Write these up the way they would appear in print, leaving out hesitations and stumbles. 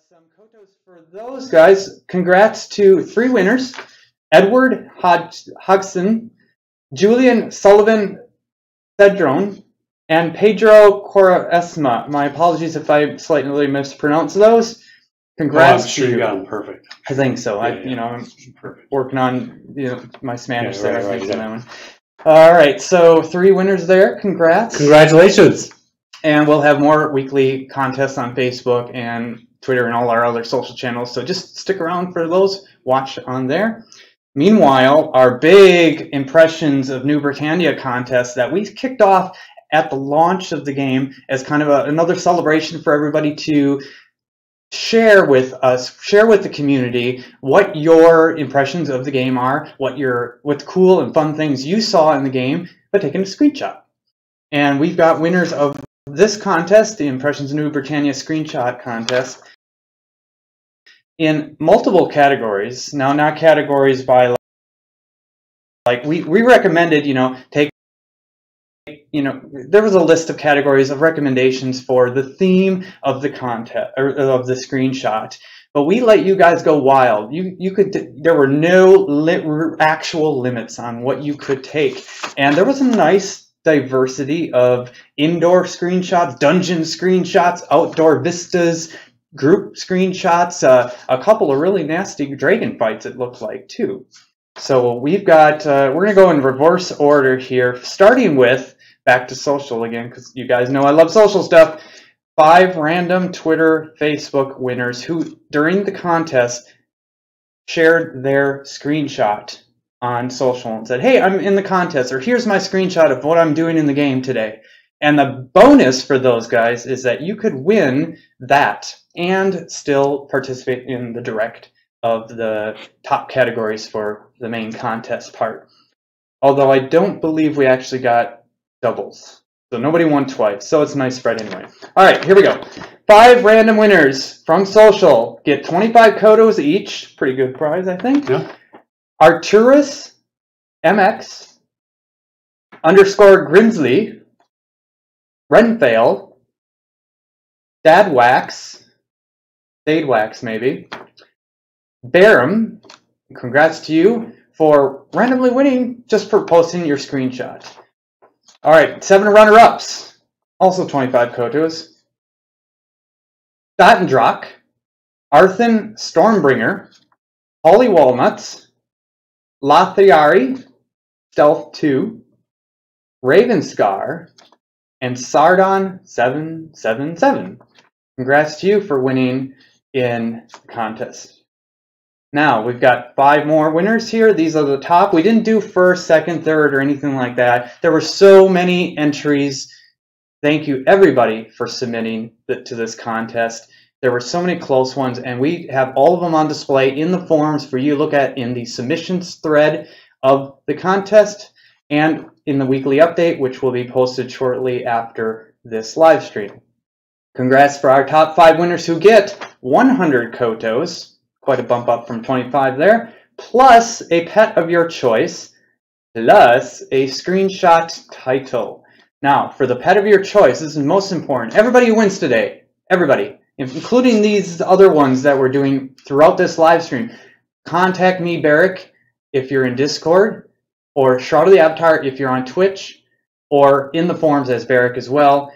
Some Kotos for those guys. Congrats to 3 winners: Edward Hodgson, Julian Sullivan Cedrone, and Pedro Quaresma. My apologies if I slightly mispronounced those. Congrats! I'm sure you got them perfect. I think so. Yeah, I'm working on my Spanish there. Right, On that one. All right, so 3 winners there. Congrats! Congratulations! And we'll have more weekly contests on Facebook and Twitter and all our other social channels. So just stick around for those. Watch on there. Meanwhile, our big Impressions of New Britannia contest that we kicked off at the launch of the game as kind of another celebration for everybody to share with us, share with the community what your impressions of the game are, what cool and fun things you saw in the game, by taking a screenshot. And we've got winners of this contest, the Impressions of New Britannia screenshot contest, in multiple categories. Now, not categories by like we recommended, take, there was a list of categories of recommendations for the theme of the contest or of the screenshot, but we let you guys go wild. There were no actual limits on what you could take, and there was a nice diversity of indoor screenshots, dungeon screenshots, outdoor vistas, group screenshots, a couple of really nasty dragon fights it looked like too. So we've got, we're going to go in reverse order here, starting with, back to social again, because you guys know I love social stuff, 5 random Twitter, Facebook winners who, during the contest, shared their screenshot on social and said, hey, I'm in the contest, or here's my screenshot of what I'm doing in the game today. And the bonus for those guys is that you could win that and still participate in the direct of the top categories for the main contest part. Although I don't believe we actually got doubles. So nobody won twice. So it's a nice spread anyway. All right, here we go. 5 random winners from social get 25 Kotos each. Pretty good prize, I think. Yeah. Arturus MX _ Grimsley, Renfail, Dadwax, Dadewax maybe, Barum, congrats to you for randomly winning just for posting your screenshot. All right, 7 runner-ups, also 25 Kotos. Datendrock, Arthen Stormbringer, Holly Walnuts, Lathiari, Stealth 2, Ravenscar, and Sardon777. Congrats to you for winning in the contest. Now, we've got 5 more winners here. These are the top. We didn't do first, second, third, or anything like that. There were so many entries. Thank you, everybody, for submitting to this contest. There were so many close ones, and we have all of them on display in the forums for you to look at in the submissions thread of the contest and in the weekly update, which will be posted shortly after this live stream. Congrats for our top 5 winners who get 100 Kotos, quite a bump up from 25 there, plus a pet of your choice, plus a screenshot title. Now, for the pet of your choice, this is most important. Everybody who wins today, everybody, including these other ones that we're doing throughout this live stream, contact me, Barrick, if you're in Discord, or Shroud of the Avatar if you're on Twitch, or in the forums as Barrick as well.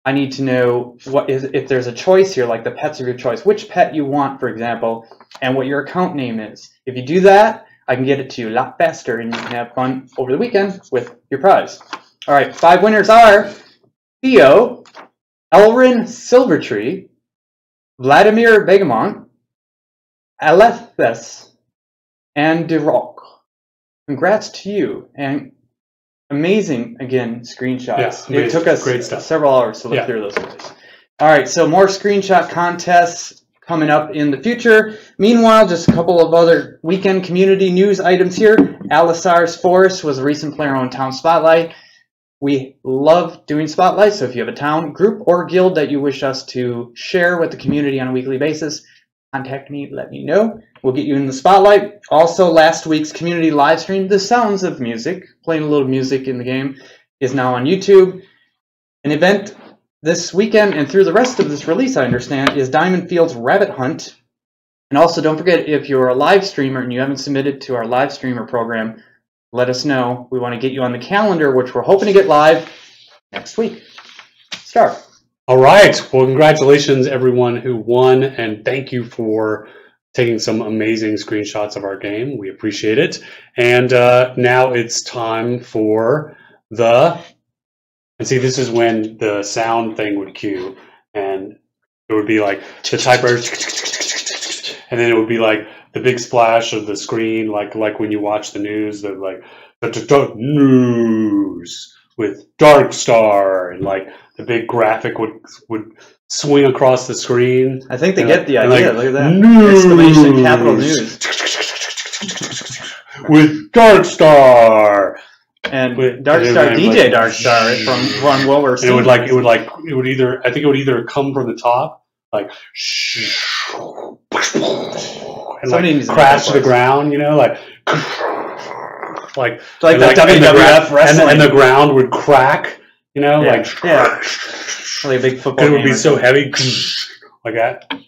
I need to know if there's a choice here, like the pets of your choice, which pet you want, for example, and what your account name is. If you do that, I can get it to you a lot faster, and you can have fun over the weekend with your prize. All right, 5 winners are Theo, Elrin Silvertree, Vladimir Begamont, Alethes, and Dirok. Congrats to you, and amazing, again, screenshots. Yeah, it took us several hours to look through those guys. All right, so more screenshot contests coming up in the future. Meanwhile, just a couple of other weekend community news items here. Alisar's Forest was a recent player-owned town spotlight. We love doing spotlights, so if you have a town, group, or guild that you wish us to share with the community on a weekly basis, contact me, let me know. We'll get you in the spotlight. Also, last week's community live stream, The Sounds of Music, playing a little music in the game, is now on YouTube. An event this weekend and through the rest of this release, I understand, is Diamond Field's Rabbit Hunt. And also, don't forget, if you're a live streamer and you haven't submitted to our live streamer program, let us know. We want to get you on the calendar, which we're hoping to get live next week. Starr. All right. Well, congratulations, everyone who won, and thank you for taking some amazing screenshots of our game. We appreciate it. And now it's time for the... And see, this is when the sound thing would cue, and it would be like the typewriter, and then it would be like the big splash of the screen, like when you watch the news, the like the news with Dark Star, and like the big graphic would swing across the screen. I think they get the idea. Like, look at that! News. Exclamation capital news with Dark Star. And Dark Star, DJ like, Dark Star from what we're seeing. It would either, I think it would either come from the top, like, and like crash to the ground, you know, like that WWF wrestling. And the ground would crack, you know, like like a big football. It would be so heavy, like that. Can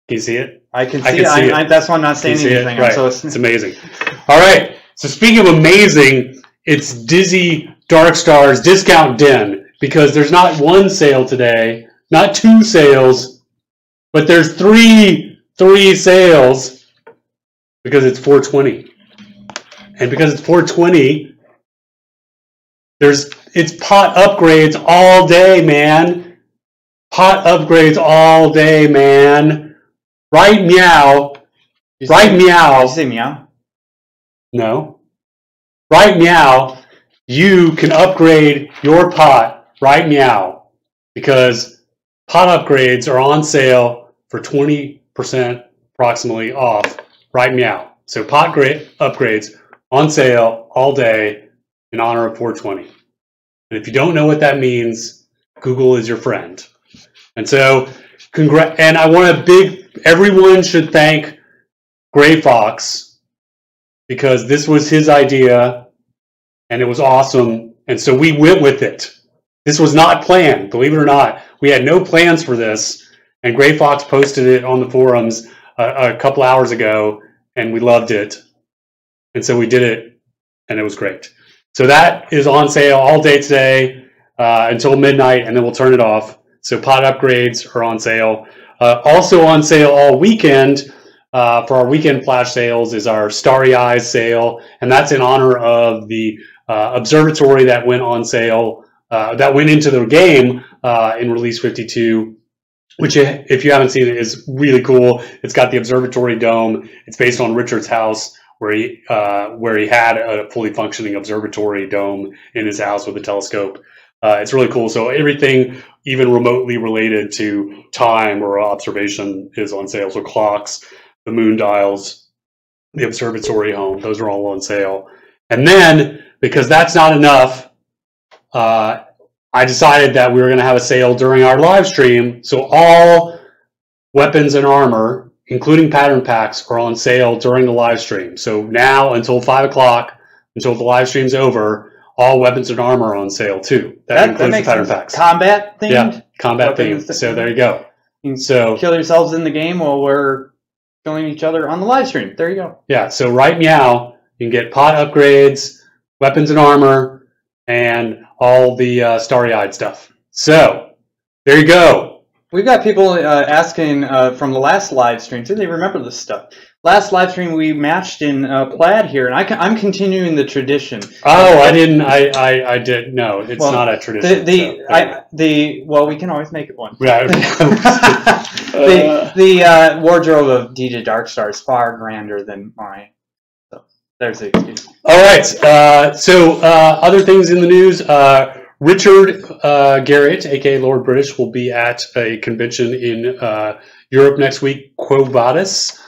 you see it? I can see it. That's why I'm not saying anything. Right. So it's amazing. All right. So speaking of amazing, it's Dizzy Dark Star's Discount Den, because there's not one sale today, not two sales, but there's three sales, because it's 420. And because it's 420, it's pot upgrades all day, man. Pot upgrades all day, man. Right meow. Right meow. Did you say meow? No. Right meow, you can upgrade your pot right meow, because pot upgrades are on sale for 20% approximately off right meow. So pot upgrades on sale all day in honor of 420. And if you don't know what that means, Google is your friend. And so and I want everyone should thank Gray Fox, because this was his idea. And it was awesome, and so we went with it. This was not planned, believe it or not. We had no plans for this, and Gray Fox posted it on the forums a couple hours ago, and we loved it. And so we did it, and it was great. So that is on sale all day today until midnight, and then we'll turn it off. So pot upgrades are on sale. Also on sale all weekend for our weekend flash sales is our Starry Eyes sale, and that's in honor of the observatory that went on sale, that went into the game in Release 52, which, if you haven't seen it, is really cool. It's got the observatory dome. It's based on Richard's house, where he had a fully functioning observatory dome in his house with a telescope. It's really cool. So everything, even remotely related to time or observation, is on sale. So clocks, the moon dials, the observatory home, those are all on sale. And then, because that's not enough, I decided that we were going to have a sale during our live stream. So all weapons and armor, including pattern packs, are on sale during the live stream. So now until 5 o'clock, until the live stream's over, all weapons and armor are on sale too. That includes the pattern packs. Combat themed? Yeah, combat themed. So there you go. You can kill yourselves in the game while we're killing each other on the live stream. There you go. Yeah, so right meow, you can get pot upgrades, weapons and armor, and all the starry-eyed stuff. So there you go. We've got people asking from the last live stream. Do they remember this stuff? Last live stream we matched in plaid here, and I'm continuing the tradition. Oh, I didn't. I did. No, it's not a tradition. Well, we can always make it one. Yeah. the wardrobe of DJ Darkstar is far grander than mine. So there's the excuse. All right. So other things in the news. Richard Garriott, aka Lord British, will be at a convention in Europe next week, Quo Vadis.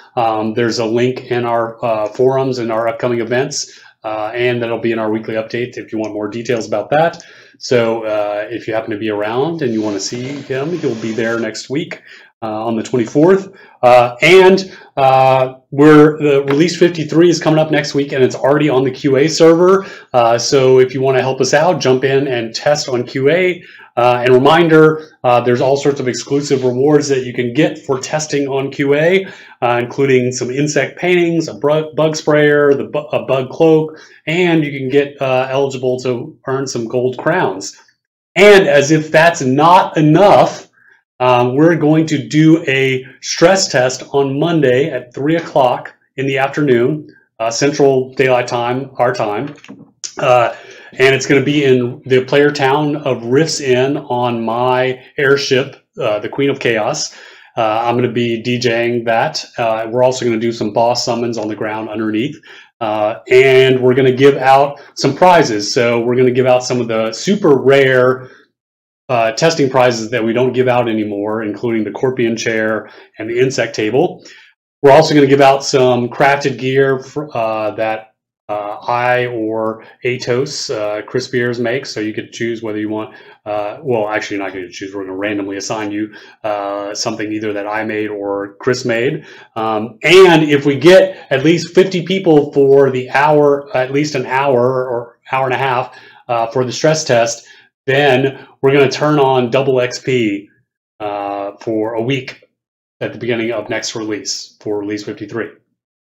There's a link in our forums and our upcoming events, and that'll be in our weekly update if you want more details about that. So if you happen to be around and you want to see him, he'll be there next week on the 24th. The Release 53 is coming up next week, and it's already on the QA server. So if you want to help us out, jump in and test on QA. And reminder, there's all sorts of exclusive rewards that you can get for testing on QA, including some insect paintings, a bug sprayer, a bug cloak, and you can get eligible to earn some gold crowns. And as if that's not enough, we're going to do a stress test on Monday at 3 o'clock in the afternoon, Central Daylight Time, our time. And it's going to be in the player town of Rifts Inn on my airship, the Queen of Chaos. I'm going to be DJing that. We're also going to do some boss summons on the ground underneath. And we're going to give out some prizes. So we're going to give out some of the super rare testing prizes that we don't give out anymore, including the Corpion chair and the insect table. We're also going to give out some crafted gear that I or Atos, Chris Beers makes, so you could choose whether you want, well, actually you're not going to choose, we're going to randomly assign you something either that I made or Chris made. And if we get at least 50 people for the hour, at least an hour or hour and a half for the stress test, then we're going to turn on double XP for a week at the beginning of next release, for release 53.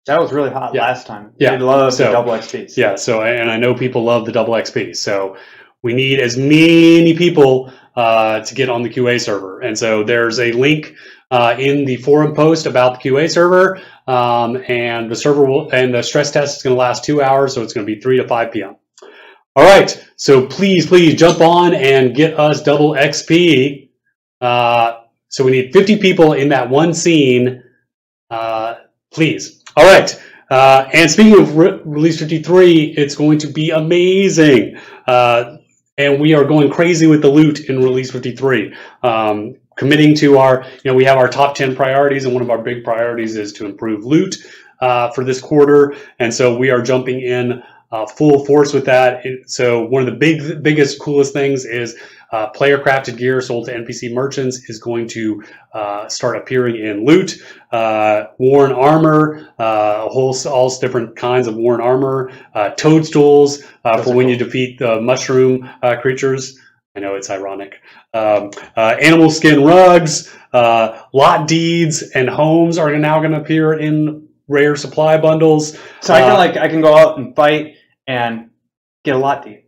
That was really hot last time. Yeah. We love the double XPs. Yeah, so, and I know people love the double XP. So we need as many people to get on the QA server. And so there's a link in the forum post about the QA server. And the server will, and the stress test is going to last 2 hours. So it's going to be 3 to 5 p.m. All right. So please jump on and get us double XP. So we need 50 people in that one scene. Please. All right, and speaking of Release 53, it's going to be amazing. And we are going crazy with the loot in Release 53. Committing to our, we have our top 10 priorities, and one of our big priorities is to improve loot for this quarter. And so we are jumping in full force with that. So one of the biggest, coolest things is player crafted gear sold to NPC merchants is going to start appearing in loot. Worn armor, all different kinds of worn armor, toadstools for when you defeat the mushroom creatures. I know it's ironic. Animal skin rugs, lot deeds, and homes are now going to appear in rare supply bundles. So I can go out and fight and get a lot deed.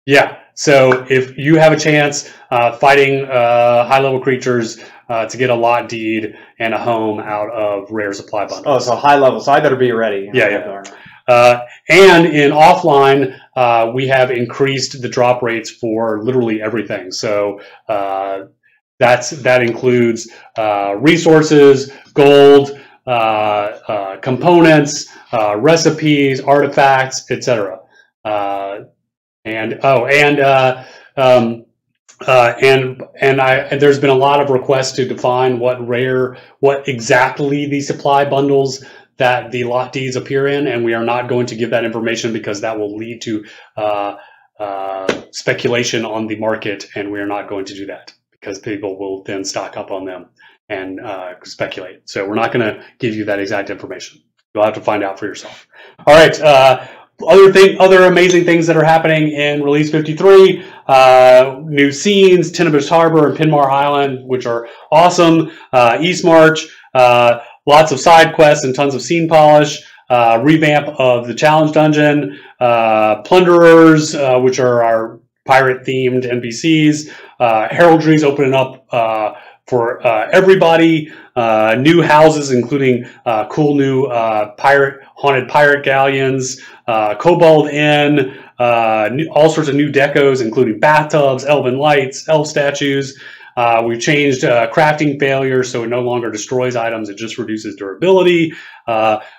Yeah. So if you have a chance fighting high-level creatures to get a lot deed and a home out of rare supply bundles. Oh, so high level. So I better be ready. Yeah. And in offline, we have increased the drop rates for literally everything. So that includes resources, gold, components, recipes, artifacts, etc. There's been a lot of requests to define what exactly the supply bundles that the lot deeds appear in, and we are not going to give that information because that will lead to speculation on the market, and we are not going to do that because people will then stock up on them and speculate. So we're not going to give you that exact information. You'll have to find out for yourself. All right. Other amazing things that are happening in Release 53, new scenes, Tenebris Harbor and Pinmar Island, which are awesome, East March, lots of side quests and tons of scene polish, revamp of the challenge dungeon, plunderers, which are our pirate-themed NPCs, heraldries opening up for everybody, new houses, including cool new haunted pirate galleons, Kobold Inn, all sorts of new decos, including bathtubs, elven lights, elf statues. We've changed crafting failure, so it no longer destroys items, it just reduces durability.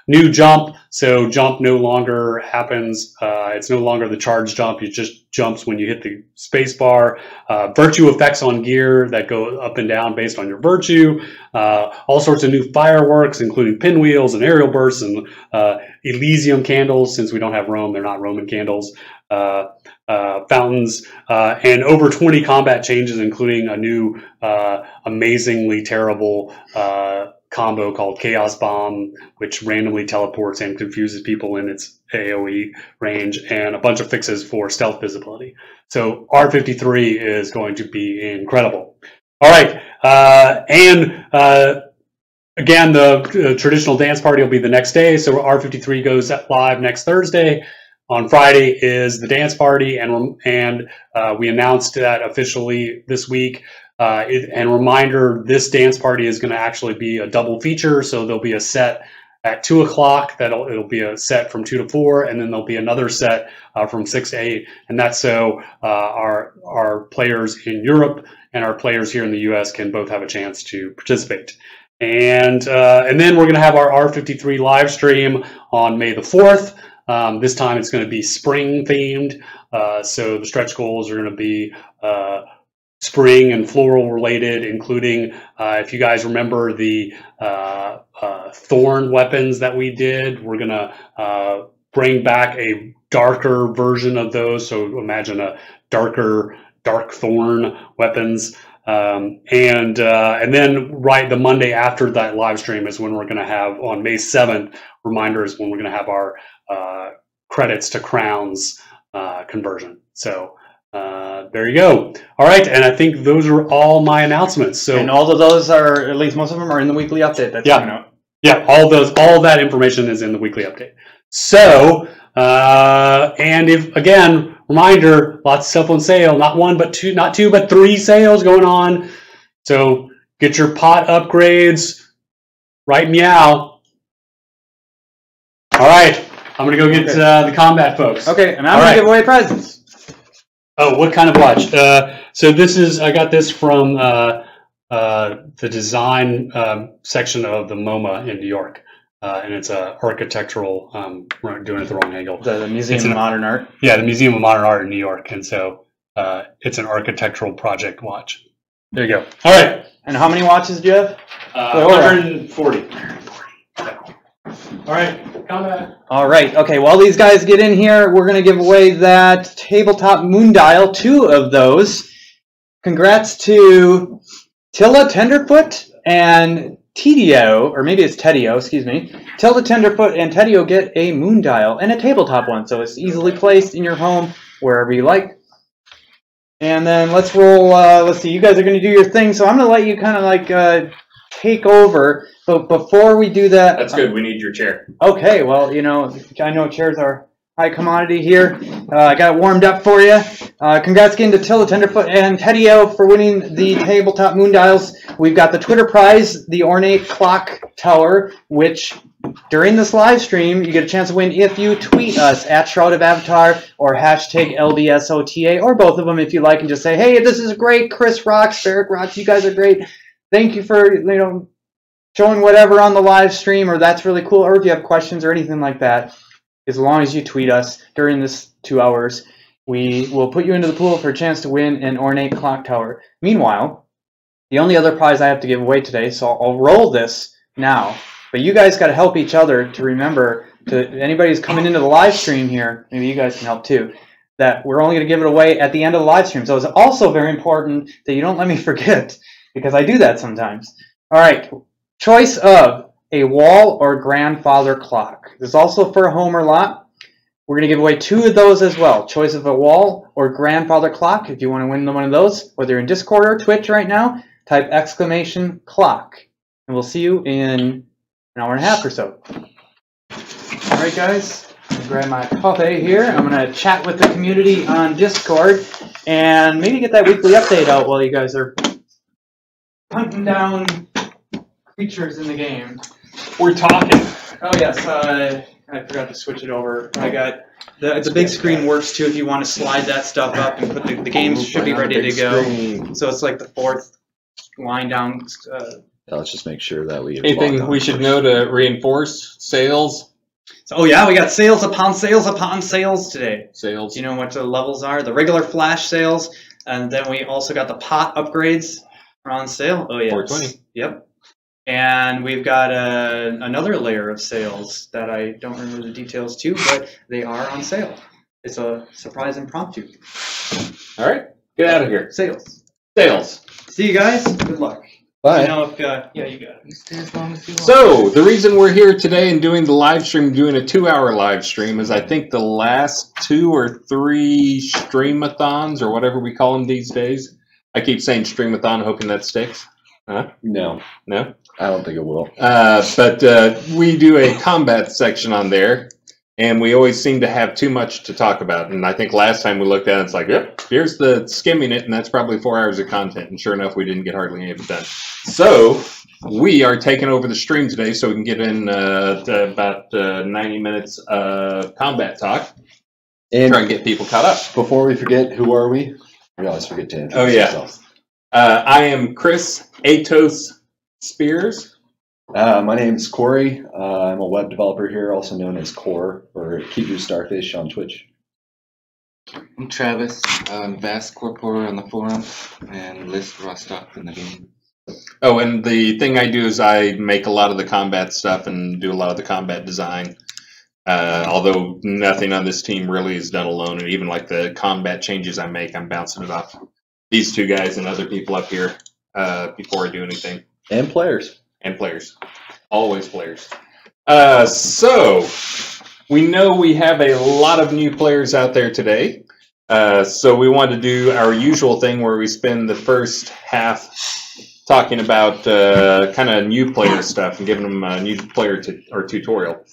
New jump, so jump no longer happens, it's no longer the charge jump, it just jumps when you hit the space bar. Virtue effects on gear that go up and down based on your virtue. All sorts of new fireworks, including pinwheels and aerial bursts and Elysium candles. Since we don't have Rome, they're not Roman candles. Fountains, and over 20 combat changes, including a new amazingly terrible combo called Chaos Bomb, which randomly teleports and confuses people in its AoE range, and a bunch of fixes for stealth visibility. So R53 is going to be incredible. All right, again, the traditional dance party will be the next day. So R53 goes live next Thursday. On Friday is the dance party, and we announced that officially this week. And reminder, this dance party is going to actually be a double feature. So there'll be a set at 2 o'clock. It'll be a set from 2 to 4, and then there'll be another set from 6 to 8. And that's so our players in Europe and our players here in the U.S. can both have a chance to participate. And then we're going to have our R53 live stream on May the 4th. This time it's going to be spring themed. So the stretch goals are going to be spring and floral related, including if you guys remember the thorn weapons that we did, we're going to bring back a darker version of those. So imagine a dark thorn weapons. And then right the Monday after that live stream is when we're going to have, on May 7th, reminders when we're going to have our credits to crowns conversion. So there you go. All right, and I think those are all my announcements. So, and all of those are, at least most of them, are in the weekly update that's coming out. Yeah, all that information is in the weekly update. So, and if again, reminder, lots of stuff on sale. Not two, but 3 sales going on. So get your pot upgrades. Right, meow. All right, I'm gonna go get the combat folks. Okay, and I'm gonna give away prizes. Oh, what kind of watch? So this is, I got this from the design section of the MoMA in New York. And it's a architectural, we're doing it the wrong angle. The Museum of Modern Art? Yeah, the Museum of Modern Art in New York. And so it's an architectural project watch. There you go. All right. And how many watches do you have? 140. All right. Combat. All right. Okay. While these guys get in here, we're going to give away that tabletop moon dial, 2 of those. Congrats to Tilla Tenderfoot and Tedio, or maybe it's Tedio, excuse me. Tilla Tenderfoot and Tedio get a moon dial and a tabletop one, so it's easily placed in your home wherever you like. And then let's roll. Let's see. You guys are going to do your thing, so I'm going to let you kind of like take over. But before we do that, that's good. We need your chair. Okay. Well, you know, I know chairs are high commodity here. I got it warmed up for you. Congrats again to Tilla Tenderfoot and Tedio for winning the tabletop moon dials. We've got the Twitter prize, the ornate clock tower, which during this live stream you get a chance to win if you tweet us at Shroud of Avatar or hashtag LDSOTA, or both of them if you like, and just say, hey, this is great, Chris rocks, Barrick rocks, you guys are great. Thank you for, you know, showing whatever on the live stream, or that's really cool, or if you have questions or anything like that. As long as you tweet us during this 2 hours, we will put you into the pool for a chance to win an ornate clock tower. Meanwhile, the only other prize I have to give away today, so I'll roll this now. But you guys got to help each other to remember, to anybody who's coming into the live stream here, maybe you guys can help too, that we're only going to give it away at the end of the live stream. So it's also very important that you don't let me forget, because I do that sometimes. All right, choice of a wall or grandfather clock. This is also for a home or lot. We're going to give away 2 of those as well. Choice of a wall or grandfather clock. If you want to win one of those, whether you're in Discord or Twitch right now, type !clock. And we'll see you in an hour and a half or so. All right, guys. I'm going to grab my coffee here. I'm going to chat with the community on Discord and maybe get that weekly update out while you guys are hunting down creatures in the game. We're talking. Oh yes, I forgot to switch it over. I got the big screen works too if you want to slide that stuff up and put the games should be ready to go. Screen. So it's like the 4th line down. Yeah, let's just make sure that we. Anything we should know to reinforce sales? So, oh yeah, we got sales upon sales today. Sales. Do you know what the levels are? The regular flash sales, and then we also got the pot upgrades are on sale. Oh yeah, 420. Yep. And we've got another layer of sales that I don't remember the details to, but they are on sale. It's a surprise impromptu. All right, get out of here. Sales. Sales. See you guys. Good luck. Bye. You know, if yeah, you got it. You stay as long as you want. So, the reason we're here today and doing the live stream, doing a 2-hour live stream, is I think the last 2 or 3 streamathons, or whatever we call them these days. I keep saying streamathon, hoping that sticks. Huh? No, No? I don't think it will. But we do a combat section on there, and we always seem to have too much to talk about. And I think last time we looked at it, it's like, yep, here's the skimming it, and that's probably 4 hours of content. And sure enough, we didn't get hardly any of it done. So we are taking over the stream today, so we can get in to about 90 minutes of combat talk. And Try and get people caught up. before we forget, who are we? We always forget to introduce ourselves. I am Chris Atos Spears. My name is Corey. I'm a web developer here, also known as Core, or Keep You Starfish on Twitch. I'm Travis. I'm Vast Corpora on the forum and List Rostock in the game. Oh, and the thing I do is I make a lot of the combat stuff and do a lot of the combat design. Although nothing on this team really is done alone, and even like the combat changes I make, I'm bouncing it off these two guys and other people up here before I do anything. And players. And players. Always players. So, we know we have a lot of new players out there today. So we want to do our usual thing where we spend the first half talking about kind of new player stuff and giving them a new player or tutorial.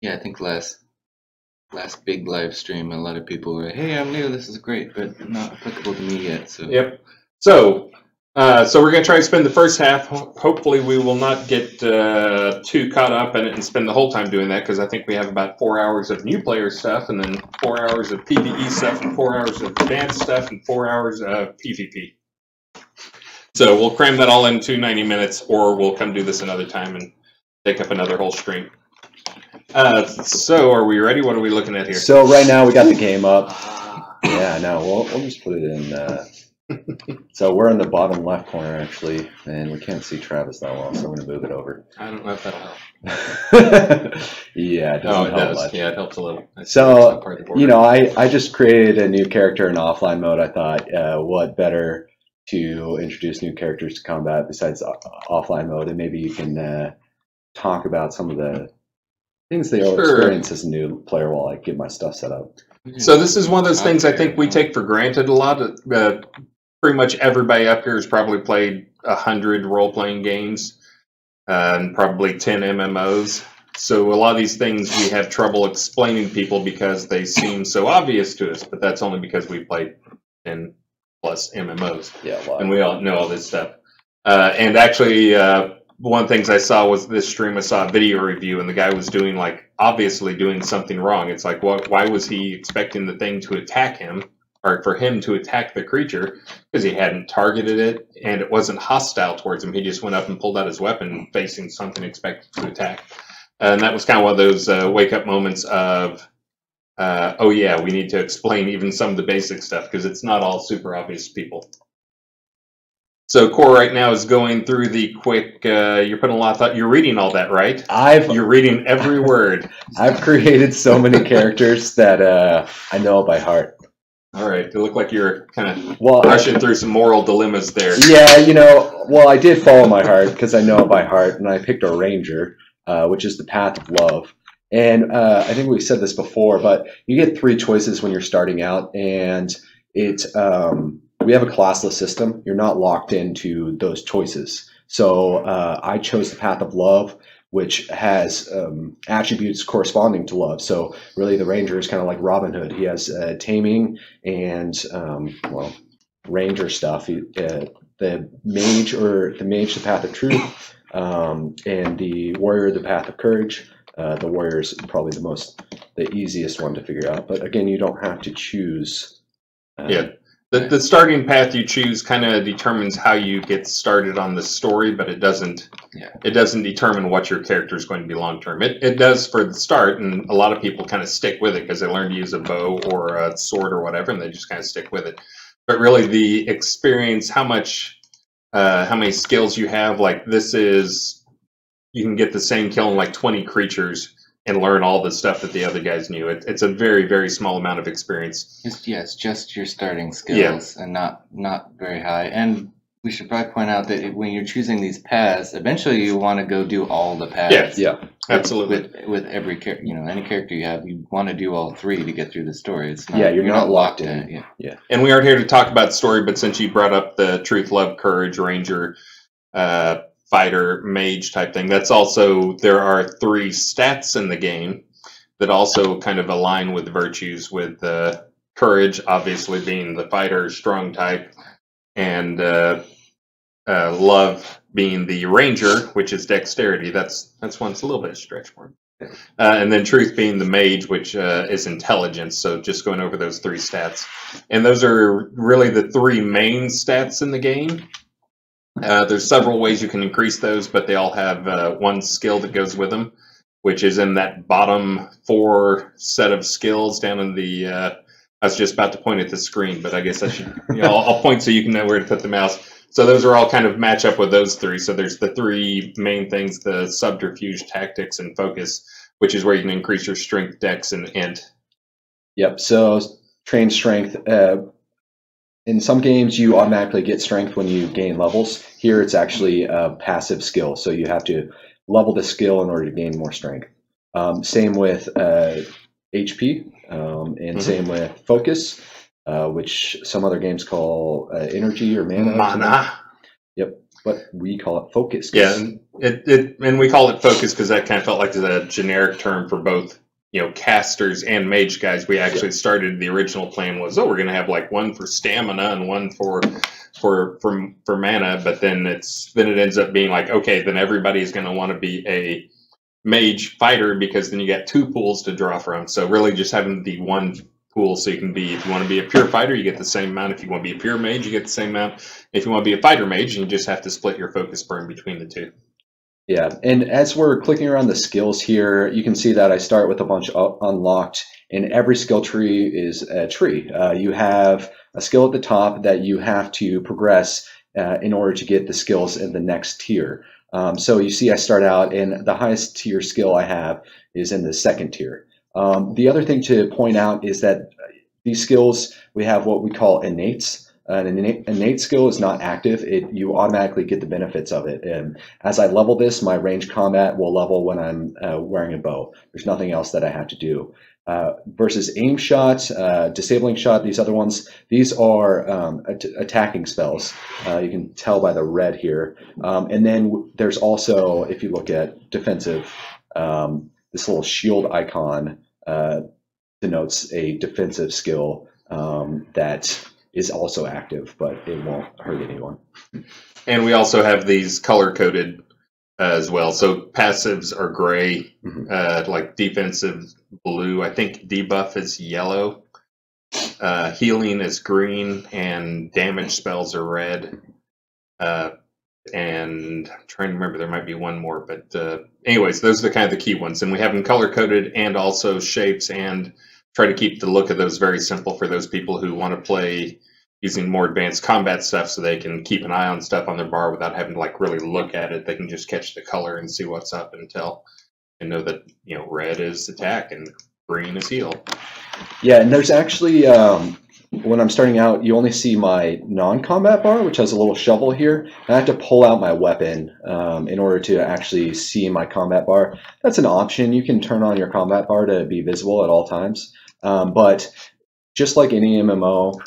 Yeah, I think last big live stream, a lot of people were, hey, I'm new, this is great, but not applicable to me yet. So Yep. So we're going to try to spend the first half. Hopefully we will not get too caught up in it and spend the whole time doing that, because I think we have about 4 hours of new player stuff, and then 4 hours of PvE stuff, and 4 hours of advanced stuff, and 4 hours of PvP. So we'll cram that all into 90 minutes, or we'll come do this another time and take up another whole stream. So are we ready? What are we looking at here? So right now we got the game up. Yeah, no, we'll just put it in. So we're in the bottom left corner actually, and we can't see Travis that well, so I'm going to move it over. I don't know if that'll help. Yeah, it doesn't Oh, it help does. much. Yeah, it helps a little. So, you know, I just created a new character in offline mode. I thought, what better to introduce new characters to combat besides offline mode, and maybe you can talk about some of the things they all experience as a new player while I get my stuff set up. So this is one of those things I think we take for granted a lot. Pretty much everybody up here has probably played 100 role-playing games and probably 10 MMOs. So a lot of these things we have trouble explaining to people because they seem so obvious to us, but that's only because we played 10 plus MMOs. Yeah, wow. And we all know all this stuff. And actually, one of the things I saw was this stream, I saw a video review, and the guy was doing, like, obviously doing something wrong. It's like, why was he expecting the thing to attack him, or for him to attack the creature? Because he hadn't targeted it, and it wasn't hostile towards him. He just went up and pulled out his weapon, facing something expected to attack. And that was kind of one of those wake-up moments of, oh yeah, we need to explain even some of the basic stuff, because it's not all super obvious to people. So Core right now is going through the quick, you're putting a lot of thought, you're reading all that, right? You're reading every word. I've created so many characters that I know by heart. All right, you look like you're kind of rushing through some moral dilemmas there. Yeah, you know, well, I did follow my heart because I know it by heart, and I picked a ranger, which is the path of love. And I think we've said this before, but you get 3 choices when you're starting out, and it's we have a classless system. You're not locked into those choices. So I chose the path of love, which has attributes corresponding to love. So really the ranger is kind of like Robin Hood. He has taming and, well, ranger stuff. The mage, the path of truth, and the warrior, the path of courage. The warrior is probably the easiest one to figure out. But again, you don't have to choose. Yeah. The starting path you choose kind of determines how you get started on the story, but it doesn't determine what your character is going to be long term. It does for the start, and a lot of people kind of stick with it because they learn to use a bow or a sword or whatever, and they just kind of stick with it. But really, the experience, how many skills you have, like this is, you can get the same kill in like 20 creatures and learn all the stuff that the other guys knew. It's a very, very small amount of experience. It's just your starting skills, and not very high. And We should probably point out that when you're choosing these paths, eventually you want to go do all the paths. Yeah. Absolutely. With every character, any character you have, you want to do all three to get through the story. It's not, you're not locked in. Yeah. And we aren't here to talk about story, but since you brought up the truth, love, courage, ranger, fighter, mage type thing, that's also, there are 3 stats in the game that also kind of align with virtues, with courage obviously being the fighter, strong type, and love being the ranger, which is dexterity. That's one's a little bit of stretch for him. And then truth being the mage, which is intelligence. So just going over those 3 stats. And those are really the 3 main stats in the game. There's several ways you can increase those, but they all have one skill that goes with them, which is in that bottom 4 set of skills down in the... I was just about to point at the screen, but I guess I should... I'll point so you can know where to put the mouse. So those are all kind of match up with those 3. So there's the 3 main things, the subterfuge, tactics, and focus, which is where you can increase your strength, dex, and int. Yep, so train strength. In some games, you automatically get strength when you gain levels. Here, it's actually a passive skill, so you have to level the skill in order to gain more strength. Same with HP, and same with focus. Which some other games call energy or mana. Mana. Yep, but we call it focus. Yeah, and we call it focus because that kind of felt like a generic term for both, casters and mage guys. We actually started, the original plan was, we're going to have like one for stamina and one for mana, but then it ends up being like, okay, then everybody's going to want to be a mage fighter because then you got 2 pools to draw from. So really just having the one pool, so you can be, if you want to be a pure fighter, you get the same amount. If you want to be a pure mage, you get the same amount. If you want to be a fighter mage, you just have to split your focus burn between the 2. Yeah, and as we're clicking around the skills here, you can see that I start with a bunch unlocked, and every skill tree is a tree. You have a skill at the top that you have to progress in order to get the skills in the next tier. So you see I start out, and the highest tier skill I have is in the 2nd tier. The other thing to point out is that these skills, we have what we call innates. An innate skill is not active. You automatically get the benefits of it. And as I level this, my range combat will level when I'm wearing a bow. There's nothing else that I have to do. Versus aim shot, disabling shot, these other ones, these are attacking spells. You can tell by the red here. And then there's also, if you look at defensive, this little shield icon denotes a defensive skill that is also active, but it won't hurt anyone. And we also have these color-coded as well. So passives are gray, like defensive blue. I think debuff is yellow. Healing is green, and damage spells are red. And I'm trying to remember, there might be one more, but anyways, those are the kind of the key ones. And we have them color-coded and also shapes, and try to keep the look of those very simple for those people who want to play using more advanced combat stuff, so they can keep an eye on stuff on their bar without having to like really look at it. They can just catch the color and see what's up and tell, and know that red is attack and green is heal. Yeah, and there's actually when I'm starting out, you only see my non-combat bar, which has a little shovel here. I have to pull out my weapon in order to actually see my combat bar. That's an option. You can turn on your combat bar to be visible at all times. But just like any MMO,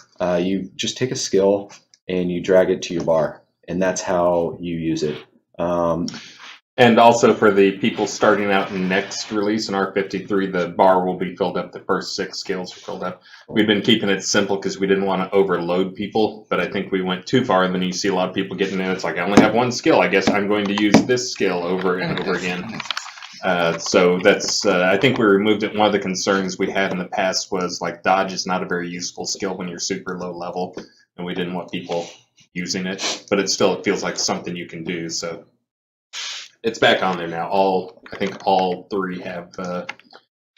you just take a skill and you drag it to your bar, and that's how you use it. And also for the people starting out in next release in R53, the bar will be filled up. The first 6 skills are filled up. We've been keeping it simple because we didn't want to overload people, but I think we went too far, and then you see a lot of people getting in. It's like, I only have 1 skill. I guess I'm going to use this skill over and over again. So that's, I think we removed it. One of the concerns we had in the past was like dodge is not a very useful skill when you're super low level, and we didn't want people using it, but it feels like something you can do. So it's back on there now. I think all 3 have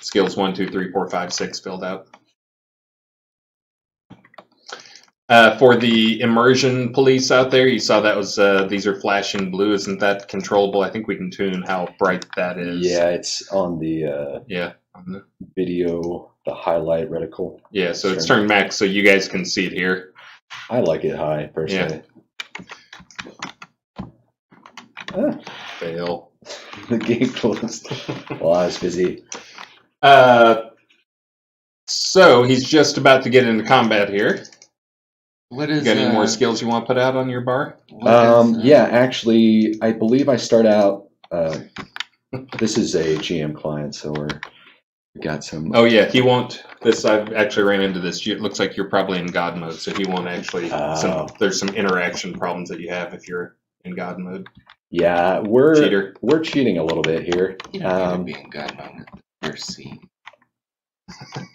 skills 1, 2, 3, 4, 5, 6 filled out. For the immersion police out there, you saw that was these are flashing blue. Isn't that controllable? I think we can tune how bright that is. Yeah, it's on the on the video, the highlight reticle. Yeah, so it's turned max, so you guys can see it here. I like it high personally. Yeah. Fail. The game closed. Well, I was busy. So he's just about to get into combat here. What is? Got any more skills you want to put out on your bar? Yeah, actually, I believe I start out. This is a GM client, so we got some. Oh yeah, he won't. This I've actually ran into this. It looks like you're probably in God mode, so he won't actually. There's some interaction problems that you have if you're in God mode. Yeah, we're cheating a little bit here. You don't need to be in God mode. First scene.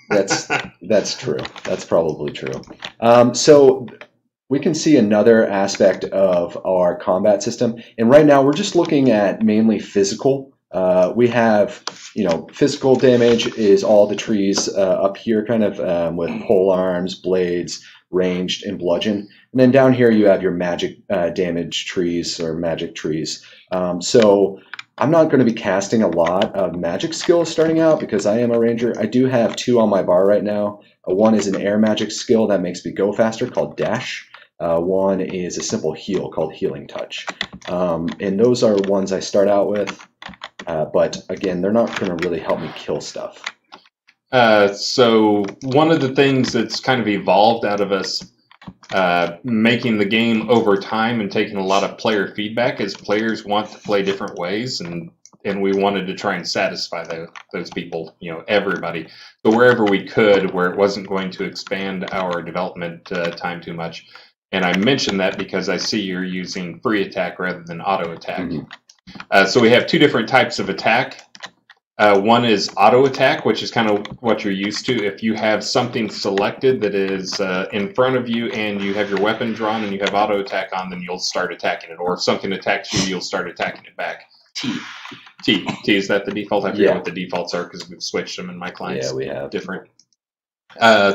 That's true. That's probably true. So we can see another aspect of our combat system, and right now we're just looking at mainly physical. We have, physical damage is all the trees up here, kind of with pole arms, blades, ranged, and bludgeon. And then down here you have your magic damage trees or magic trees. So I'm not going to be casting a lot of magic skills starting out because I am a ranger. I do have 2 on my bar right now. One is an air magic skill that makes me go faster called Dash. One is a simple heal called Healing Touch. And those are ones I start out with. But again, they're not going to really help me kill stuff. So one of the things that's kind of evolved out of us making the game over time and taking a lot of player feedback is players want to play different ways, and we wanted to try and satisfy those people, everybody. So wherever we could, where it wasn't going to expand our development time too much. And I mentioned that because I see you're using free attack rather than auto attack. Mm-hmm. So we have 2 different types of attack. One is auto attack, which is kind of what you're used to. If you have something selected that is in front of you and you have your weapon drawn and you have auto attack on, then you'll start attacking it. Or if something attacks you, you'll start attacking it back. T, is that the default? I forget what the defaults are because we've switched them in my clients. Yeah, we have. Different.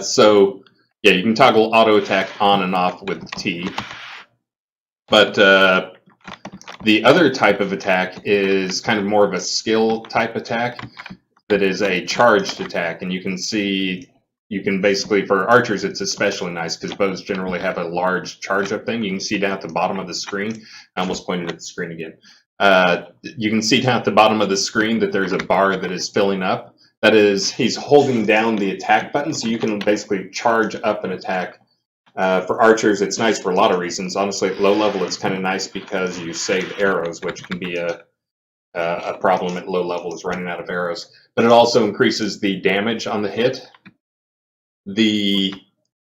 So, yeah, you can toggle auto attack on and off with T. But the other type of attack is kind of more of a skill type attack that is a charged attack. And you can see, basically, for archers, it's especially nice because bows generally have a large charge up thing. You can see down at the bottom of the screen. I almost pointed at the screen again. You can see down at the bottom of the screen that there's a bar that is filling up. That is, he's holding down the attack button, so you can basically charge up an attack. For archers, it's nice for a lot of reasons. Honestly, at low level, it's kind of nice because you save arrows, which can be a problem at low level, is running out of arrows. But it also increases the damage on the hit. The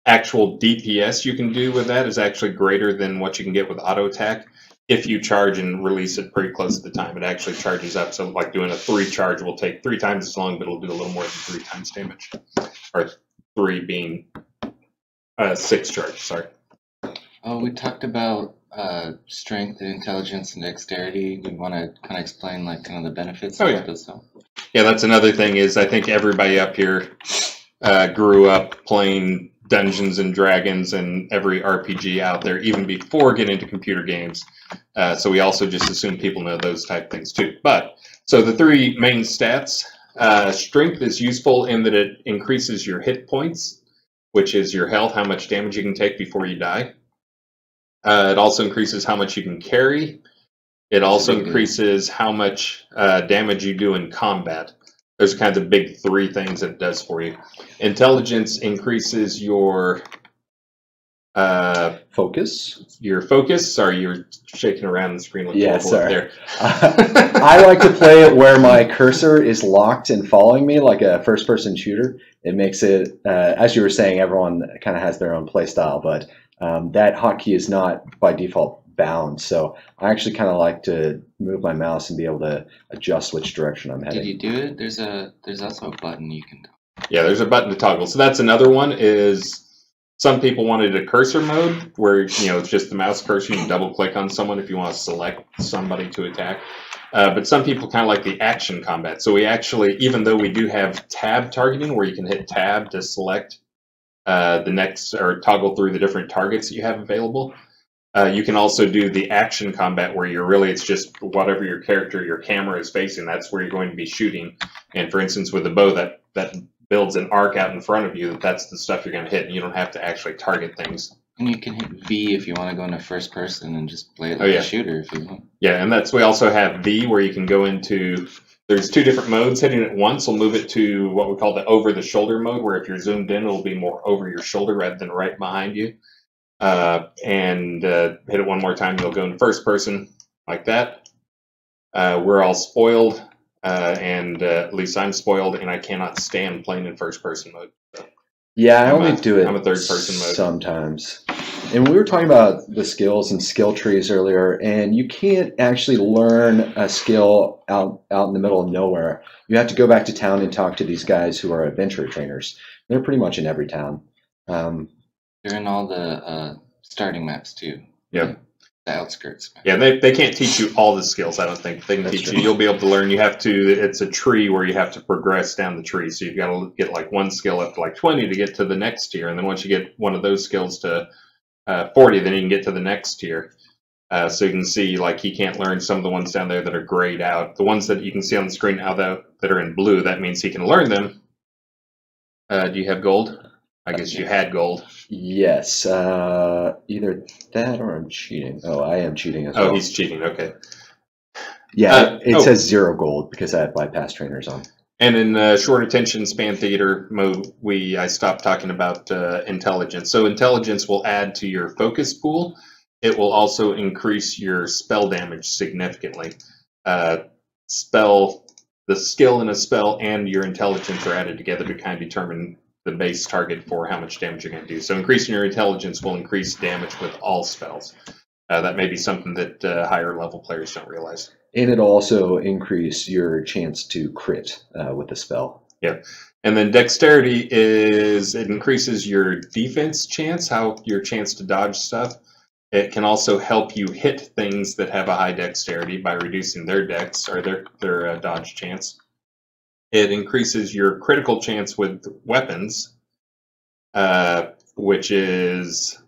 actual DPS you can do with that is actually greater than what you can get with auto attack. If you charge and release it pretty close to the time, it actually charges up. So like doing a 3 charge will take 3 times as long, but it'll do a little more than 3 times damage. Or 3 being 6 charge, sorry. Oh, we talked about strength and intelligence and dexterity. We want to kind of explain kind of the benefits of those. So. Yeah, that's another thing is I think everybody up here grew up playing Dungeons and Dragons and every RPG out there, even before getting into computer games. So we also just assume people know those type things too. But so the 3 main stats, strength is useful in that it increases your hit points, which is your health, how much damage you can take before you die. It also increases how much you can carry. It also increases how much damage you do in combat. Those are kind of the big 3 things that it does for you. Intelligence increases your focus. Your focus. Sorry, you're shaking around the screen like there. I like to play it where my cursor is locked and following me like a first-person shooter. It makes it, as you were saying, everyone kind of has their own play style, but that hotkey is not by default bound. So I actually kind of like to move my mouse and be able to adjust which direction I'm heading. Did you do it? There's also a button you can toggle. Yeah, there's a button to toggle. So that's another one is some people wanted a cursor mode where, it's just the mouse cursor. You can double click on someone if you want to select somebody to attack. But some people kind of like the action combat. So we actually, even though we do have tab targeting where you can hit tab to select the next or toggle through the different targets that you have available, you can also do the action combat where it's just whatever your camera is facing, that's where you're going to be shooting. And for instance, with the bow, that builds an arc out in front of you, that's the stuff you're going to hit, and you don't have to actually target things And you can hit V if you want to go into first person and just play it like a shooter if you want. Yeah, and we also have V where you can go into. There's 2 different modes. Hitting it once will move it to what we call the over-the-shoulder mode, where if you're zoomed in, it'll be more over your shoulder rather than right behind you. And hit it one more time, you'll go in first person like that. We're all spoiled, and at least I'm spoiled, and I cannot stand playing in first person mode. So yeah, I only do it I'm a third person mode sometimes. And we were talking about the skills and skill trees earlier, and you can't actually learn a skill out in the middle of nowhere. You have to go back to town and talk to these guys who are adventure trainers. They're pretty much in every town. They're in all the starting maps too. Yep. The outskirts. Yeah, they can't teach you all the skills, I don't think. They can teach you. You'll be able to learn. You have to, it's a tree where you have to progress down the tree. So you've got to get like one skill up to like 20 to get to the next tier. And then once you get one of those skills to 40, then you can get to the next tier. So you can see, like, he can't learn some of the ones down there that are grayed out. The ones that you can see on the screen now that are in blue, that means he can learn them. Do you have gold? I guess you had gold. Yes, either that or I'm cheating. Oh, I am cheating as well. Oh, he's cheating. Okay. Yeah, it says 0 gold because I have bypass trainers on. And in short attention span theater mode, I stopped talking about intelligence. So intelligence will add to your focus pool. It will also increase your spell damage significantly. The skill in a spell and your intelligence are added together to kind of determine the base target for how much damage you're going to do. So increasing your intelligence will increase damage with all spells. That may be something that higher level players don't realize. And it'll also increase your chance to crit with the spell. Yep. And then dexterity it increases your defense chance, your chance to dodge stuff. It can also help you hit things that have a high dexterity by reducing their dex or their dodge chance. It increases your critical chance with weapons, which is,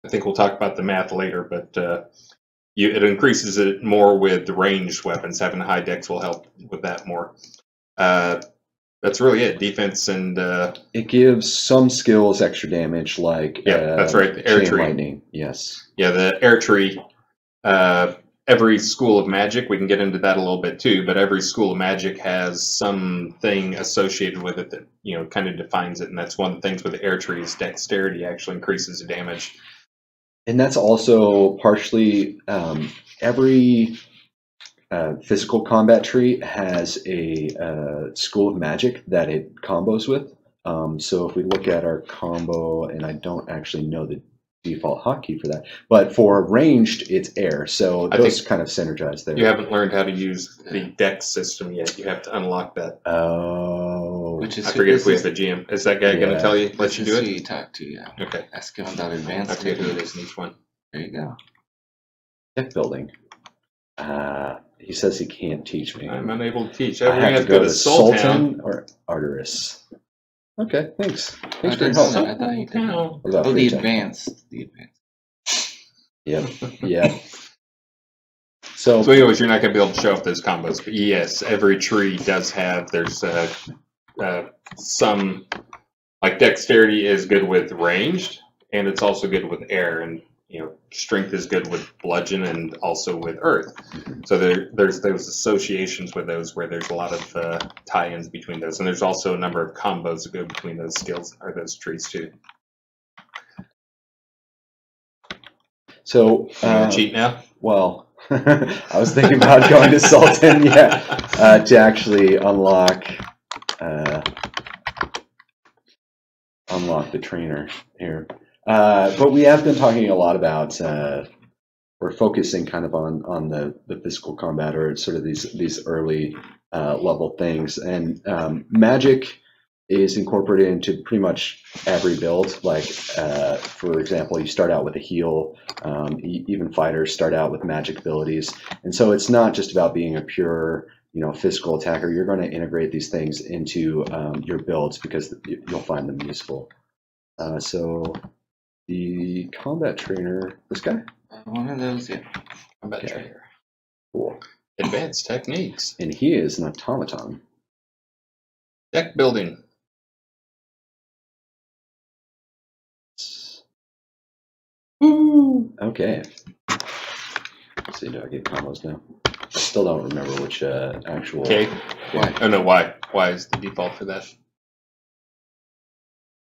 I think we'll talk about the math later, but it increases it more with ranged weapons. Having a high dex will help with that more. That's really it. Defense and it gives some skills extra damage, like that's right. The air tree. Lightning. Yes. Yeah, the air tree. Every school of magic, we can get into that a little bit too, but every school of magic has something associated with it that kind of defines it, and that's one of the things with the air tree is dexterity actually increases the damage. And that's also partially every physical combat tree has a school of magic that it combos with. So if we look at our combo, and I don't actually know the default hotkey for that, but for ranged, it's air. So those kind of synergize there. You haven't learned how to use the dex system yet. You have to unlock that. Oh. I forget if we have the GM. Is that guy going to tell you? Let you do it? You talk to, yeah. Okay. Ask him about advanced. I forget who it is in each one. There you go. Deck building. He says he can't teach me. I'm unable to teach. I have to go to Sultan or Arteris. Okay, thanks. Thanks for your help. I thought you did. Oh, the advanced. The advanced. Yeah. So anyways, you're not going to be able to show off those combos. But yes, every tree does have, there's some, like dexterity is good with ranged, and it's also good with air, and strength is good with bludgeon and also with earth. So there's those associations with those where there's a lot of tie-ins between those, and there's also a number of combos that go between those skills or those trees too. So you gonna cheat now? Well, I was thinking about going to Sultan, to actually unlock the trainer here. But we have been talking a lot about, we're focusing kind of on the physical combat, or sort of these early level things. And magic is incorporated into pretty much every build. Like, for example, you start out with a heal. Even fighters start out with magic abilities. And so it's not just about being a pure physical attacker. You're going to integrate these things into your builds because you'll find them useful. So the combat trainer, this guy? One of those, yeah. Combat trainer. Cool. Advanced techniques. And he is an automaton. Deck building. Okay. Let's see, do I get combos now? I still don't remember which actual. Okay. Why? Oh no, why? Why is the default for that?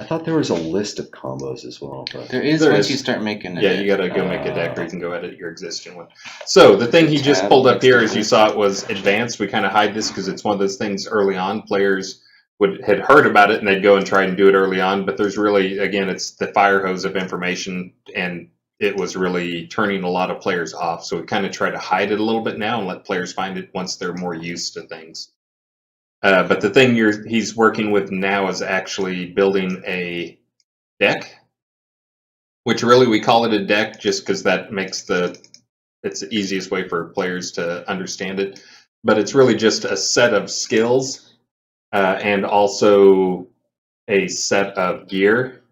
I thought there was a list of combos as well. But... There is once you start making it. Yeah, you gotta go make a deck, or you can go edit your existing one. So the thing he just pulled up here, as you saw, it was advanced. We kind of hide this because it's one of those things early on. Players had heard about it and they'd go and try and do it early on. But there's really, again, it's the fire hose of information, and it was really turning a lot of players off. So we kind of try to hide it a little bit now and let players find it once they're more used to things. But the thing he's working with now is actually building a deck, which really we call it a deck just because that makes it's the easiest way for players to understand it. But it's really just a set of skills and also a set of gear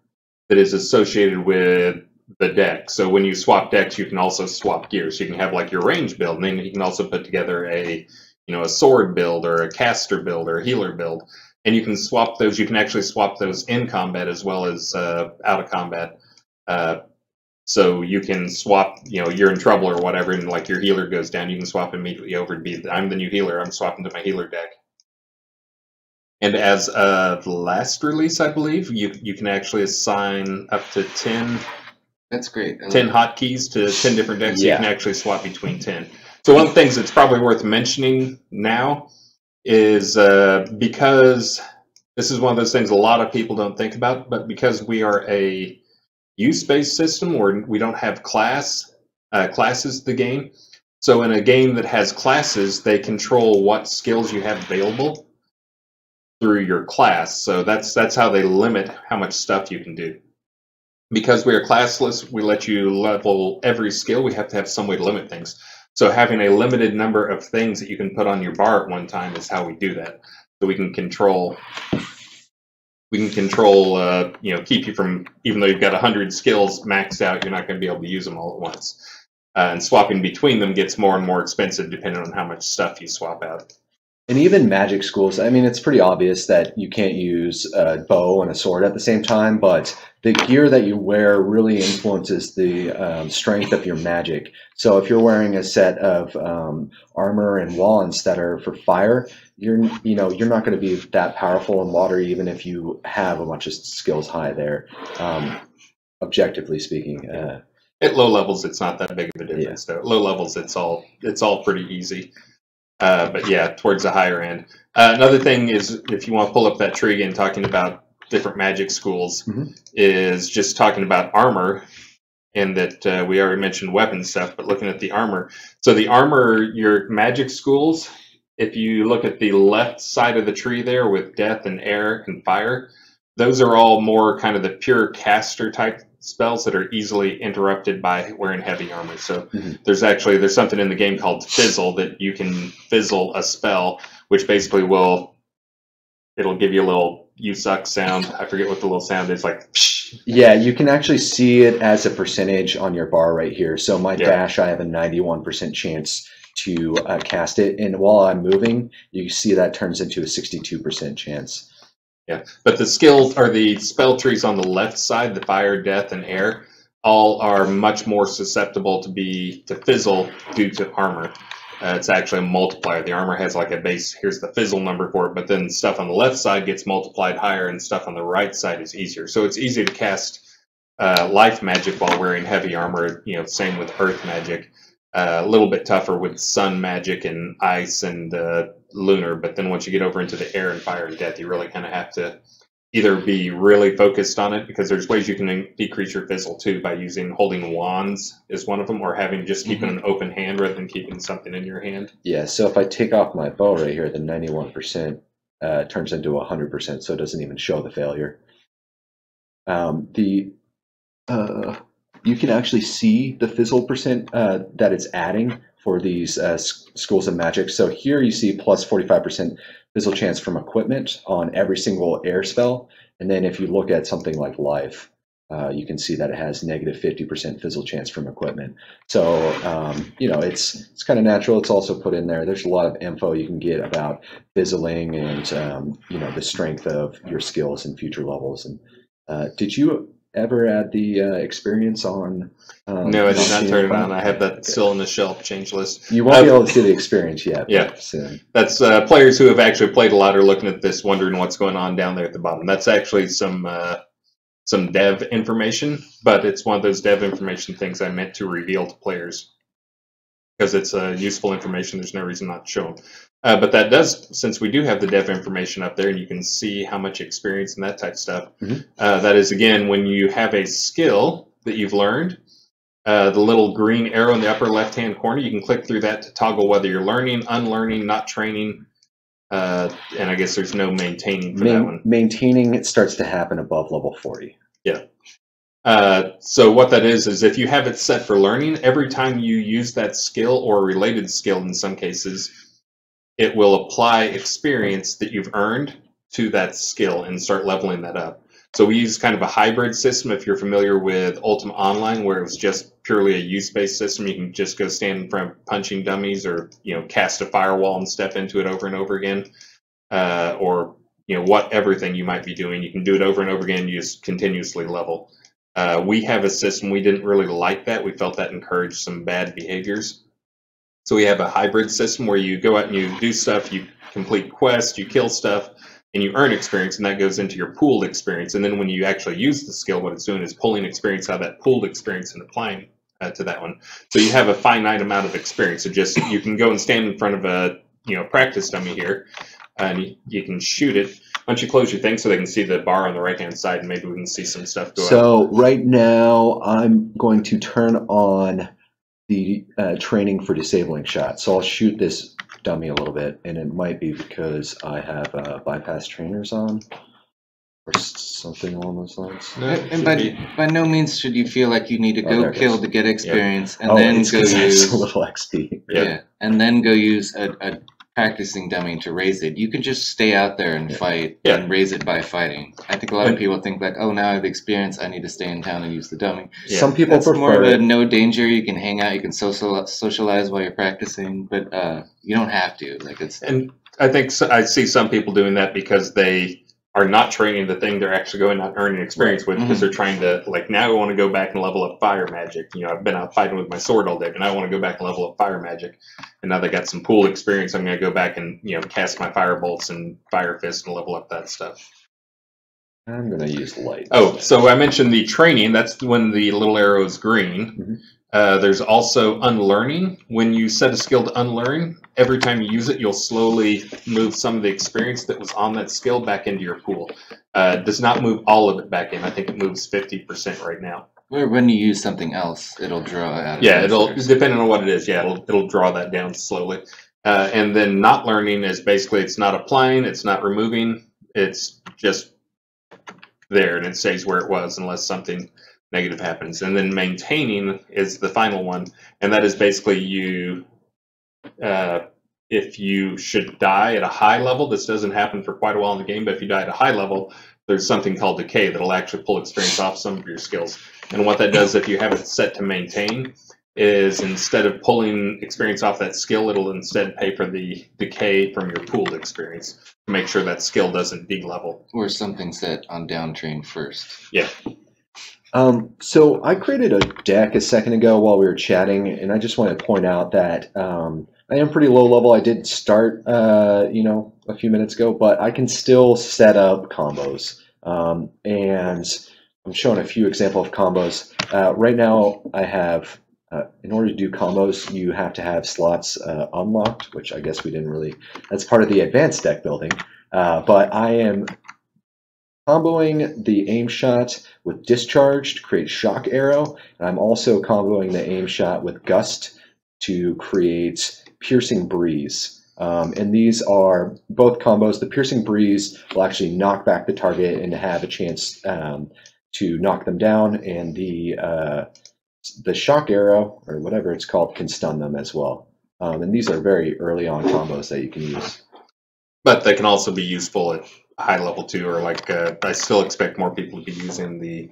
that is associated with the deck. So when you swap decks, you can also swap gear. So you can have like your range build, and then you can also put together a sword build or a caster build or a healer build. And you can swap those. You can actually swap those in combat as well as out of combat. So you can swap, you're in trouble or whatever, and like your healer goes down, you can swap immediately over to be, I'm the new healer, I'm swapping to my healer deck. And as of the last release, I believe, you can actually assign up to 10. That's great. 10 hotkeys to 10 different decks. Yeah. You can actually swap between 10. So one of the things that's probably worth mentioning now is because this is one of those things a lot of people don't think about, but because we are a use-based system where we don't have classes in the game. So in a game that has classes, they control what skills you have available through your class. So that's how they limit how much stuff you can do. Because we are classless, we let you level every skill. We have to have some way to limit things. So having a limited number of things that you can put on your bar at one time is how we do that. So we can control, keep you from, even though you've got 100 skills maxed out, you're not going to be able to use them all at once. And swapping between them gets more and more expensive depending on how much stuff you swap out. And even magic schools, I mean, it's pretty obvious that you can't use a bow and a sword at the same time, but the gear that you wear really influences the strength of your magic. So if you're wearing a set of armor and wands that are for fire, you're not going to be that powerful in water, even if you have a bunch of skills high there, objectively speaking. At low levels, it's not that big of a difference. Yeah. Though. At low levels, it's all pretty easy. But yeah, towards the higher end. Another thing is, if you want to pull up that tree again, talking about different magic schools, is just talking about armor, and that we already mentioned weapon stuff, but looking at the armor. So the armor, your magic schools, if you look at the left side of the tree there with death and air and fire, those are all more kind of the pure caster type spells that are easily interrupted by wearing heavy armor. So there's something in the game called fizzle, that you can fizzle a spell, which basically it'll give you a little "you suck" sound. I forget what the little sound is, like psh. Yeah, you can actually see it as a percentage on your bar right here. So my dash, I have a 91% chance to cast it, and while I'm moving, you see that turns into a 62% chance. Yeah, but the skills or the spell trees on the left side, the fire, death, and air, all are much more susceptible to fizzle due to armor. It's actually a multiplier. The armor has like a base. Here's the fizzle number for it, but then stuff on the left side gets multiplied higher, and stuff on the right side is easier. So it's easy to cast life magic while wearing heavy armor. Same with earth magic. A little bit tougher with sun magic and ice and lunar, but then once you get over into the air and fire and death, you really kind of have to either be really focused on it, because there's ways you can decrease your fizzle too by holding wands is one of them, or having just keeping an open hand rather than keeping something in your hand. Yeah, so if I take off my bow right here, the 91% turns into 100%, so it doesn't even show the failure. You can actually see the fizzle percent that it's adding for these schools of magic. So here you see plus 45% fizzle chance from equipment on every single air spell. And then if you look at something like life, you can see that it has negative 50% fizzle chance from equipment. So, it's kind of natural. It's also put in there. There's a lot of info you can get about fizzling and, the strength of your skills in future levels. And did you ever add the experience on? No, I did not turn it on. File? I have that still in the shelf change list. You won't be able to see the experience yet. Yeah. Soon. That's players who have actually played a lot are looking at this, wondering what's going on down there at the bottom. That's actually some dev information, but it's one of those dev information things I meant to reveal to players because it's useful information. There's no reason not to show them. But that does, since we do have the dev information up there, and you can see how much experience and that type of stuff. That is, again, when you have a skill that you've learned, the little green arrow in the upper left-hand corner, you can click through that to toggle whether you're learning, unlearning, not training, and I guess there's no maintaining for that one. Maintaining, it starts to happen above level 40. Yeah. So what that is if you have it set for learning, every time you use that skill or a related skill in some cases, it will apply experience that you've earned to that skill and start leveling that up. So we use kind of a hybrid system. If you're familiar with Ultima Online, where it was just purely a use-based system, you can just go stand in front of punching dummies, or cast a firewall and step into it over and over again, or everything you might be doing, you can do it over and over again. You just continuously level. We have a system, we didn't really like that. We felt that encouraged some bad behaviors. So we have a hybrid system where you go out and you do stuff, you complete quests, you kill stuff, and you earn experience, and that goes into your pooled experience. And then when you actually use the skill, what it's doing is pulling experience out of that pooled experience and applying to that one. So you have a finite amount of experience. So just you can go and stand in front of a practice dummy here, and you can shoot it. Why don't you close your thing so they can see the bar on the right-hand side, and maybe we can see some stuff go up. So right now, I'm going to turn on the training for disabling shots. So I'll shoot this dummy a little bit, and it might be because I have bypass trainers on or something along those lines. No, and by no means should you feel like you need to go kill to get experience, and then go use a little XP. And then go use a practicing dummy to raise it. You can just stay out there and fight and raise it by fighting. I think a lot of people think like, oh, now I have experience, I need to stay in town and use the dummy. Some people prefer more of a no danger. You can hang out, you can socialize while you're practicing, but you don't have to. And I think I see some people doing that because they are not training the thing they're actually going out and earning experience with, because they're trying to, now I want to go back and level up fire magic. I've been out fighting with my sword all day, but now I want to go back and level up fire magic. And now they got some pool experience, I'm going to go back and, cast my fire bolts and fire fist and level up that stuff. I'm going to use light. Oh, so I mentioned the training. That's when the little arrow is green. There's also unlearning. When you set a skill to unlearn, every time you use it, you'll slowly move some of the experience that was on that skill back into your pool. It does not move all of it back in. I think it moves 50% right now. Or when you use something else, it'll draw out of it. It'll, depending on what it is, it'll draw that down slowly. And then not learning is basically it's not applying, it's not removing, it's just there, and it stays where it was unless something negative happens. And then maintaining is the final one, and that is basically you, if you should die at a high level, this doesn't happen for quite a while in the game, but if you die at a high level, there's something called decay that'll actually pull experience off some of your skills. And what that does, if you have it set to maintain, is instead of pulling experience off that skill, it'll instead pay for the decay from your pooled experience to make sure that skill doesn't de-level. Or something set on downtrain first. Yeah. So I created a deck a second ago while we were chatting, and I just want to point out that I am pretty low level. I did start, a few minutes ago, but I can still set up combos. And I'm showing a few examples of combos. Right now, I have, in order to do combos, you have to have slots unlocked, which I guess we didn't really, that's part of the advanced deck building. But I am comboing the aim shot with discharge to create shock arrow, and I'm also comboing the aim shot with gust to create piercing breeze. And these are both combos. The piercing breeze will actually knock back the target and have a chance to knock them down, and the shock arrow, or whatever it's called, can stun them as well. And these are very early on combos that you can use. But they can also be useful at high level too, or I still expect more people to be using the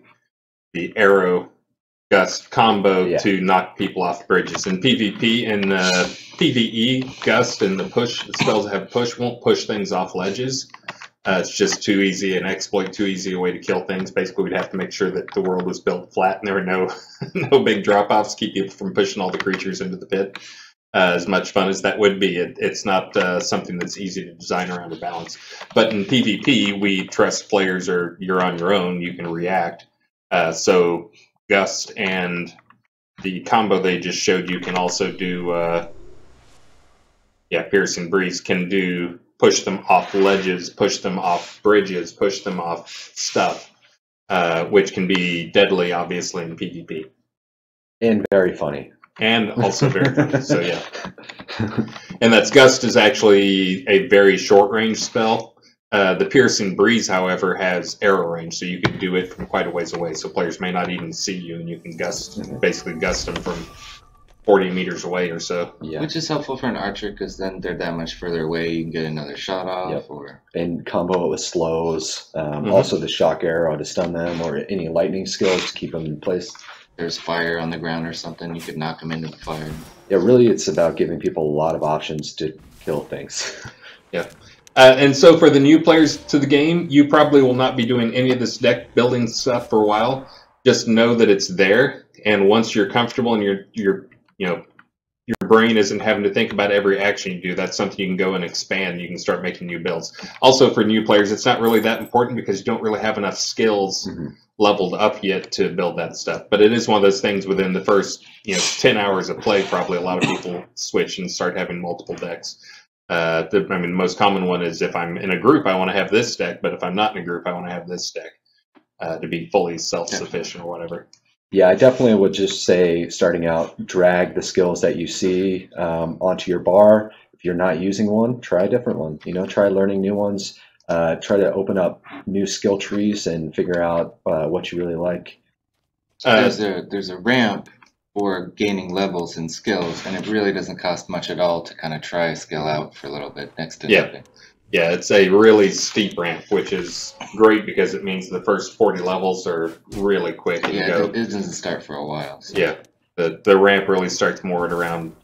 arrow gust combo to knock people off bridges. In PvP and PvE, gust and the push spells that have push won't push things off ledges. It's just too easy an exploit, too easy a way to kill things. Basically, we'd have to make sure that the world was built flat and there were no big drop-offs, keep people from pushing all the creatures into the pit. As much fun as that would be, it's not something that's easy to design around or balance. But in PvP, we trust players you're on your own, you can react. So Gust and the combo they just showed you can also do, Piercing Breeze can do push them off ledges, push them off bridges, push them off stuff, which can be deadly, obviously, in PvP. And very funny. And also very funny, so yeah. And that's Gust is actually a very short range spell. The Piercing Breeze, however, has arrow range, so you can do it from quite a ways away. So players may not even see you, and you can basically gust them from 40 meters away or so. Yeah. Which is helpful for an archer, because then they're that much further away, you can get another shot off. And combo it with slows. Also the shock arrow to stun them, or any lightning skills to keep them in place. There's fire on the ground or something, you could knock them into the fire. Yeah, really it's about giving people a lot of options to kill things. Yeah. And so for the new players to the game, you probably will not be doing any of this deck building stuff for a while. Just know that it's there, and once you're comfortable and your brain isn't having to think about every action you do, that's something you can go and expand. You can start making new builds. Also for new players, it's not really that important because you don't really have enough skills leveled up yet to build that stuff. But it is one of those things within the first 10 hours of play, probably a lot of people switch and start having multiple decks. The most common one is if I'm in a group, I want to have this deck, but if I'm not in a group, I want to have this deck to be fully self-sufficient or whatever. Yeah, I definitely would just say, starting out, drag the skills that you see onto your bar. If you're not using one, try a different one. Try learning new ones. Try to open up new skill trees and figure out what you really like. There's a ramp for gaining levels and skills, and it really doesn't cost much at all to kind of try a skill out for a little bit next to nothing. Yeah, it's a really steep ramp, which is great because it means the first 40 levels are really quick. It doesn't start for a while. So. Yeah, the ramp really starts more at around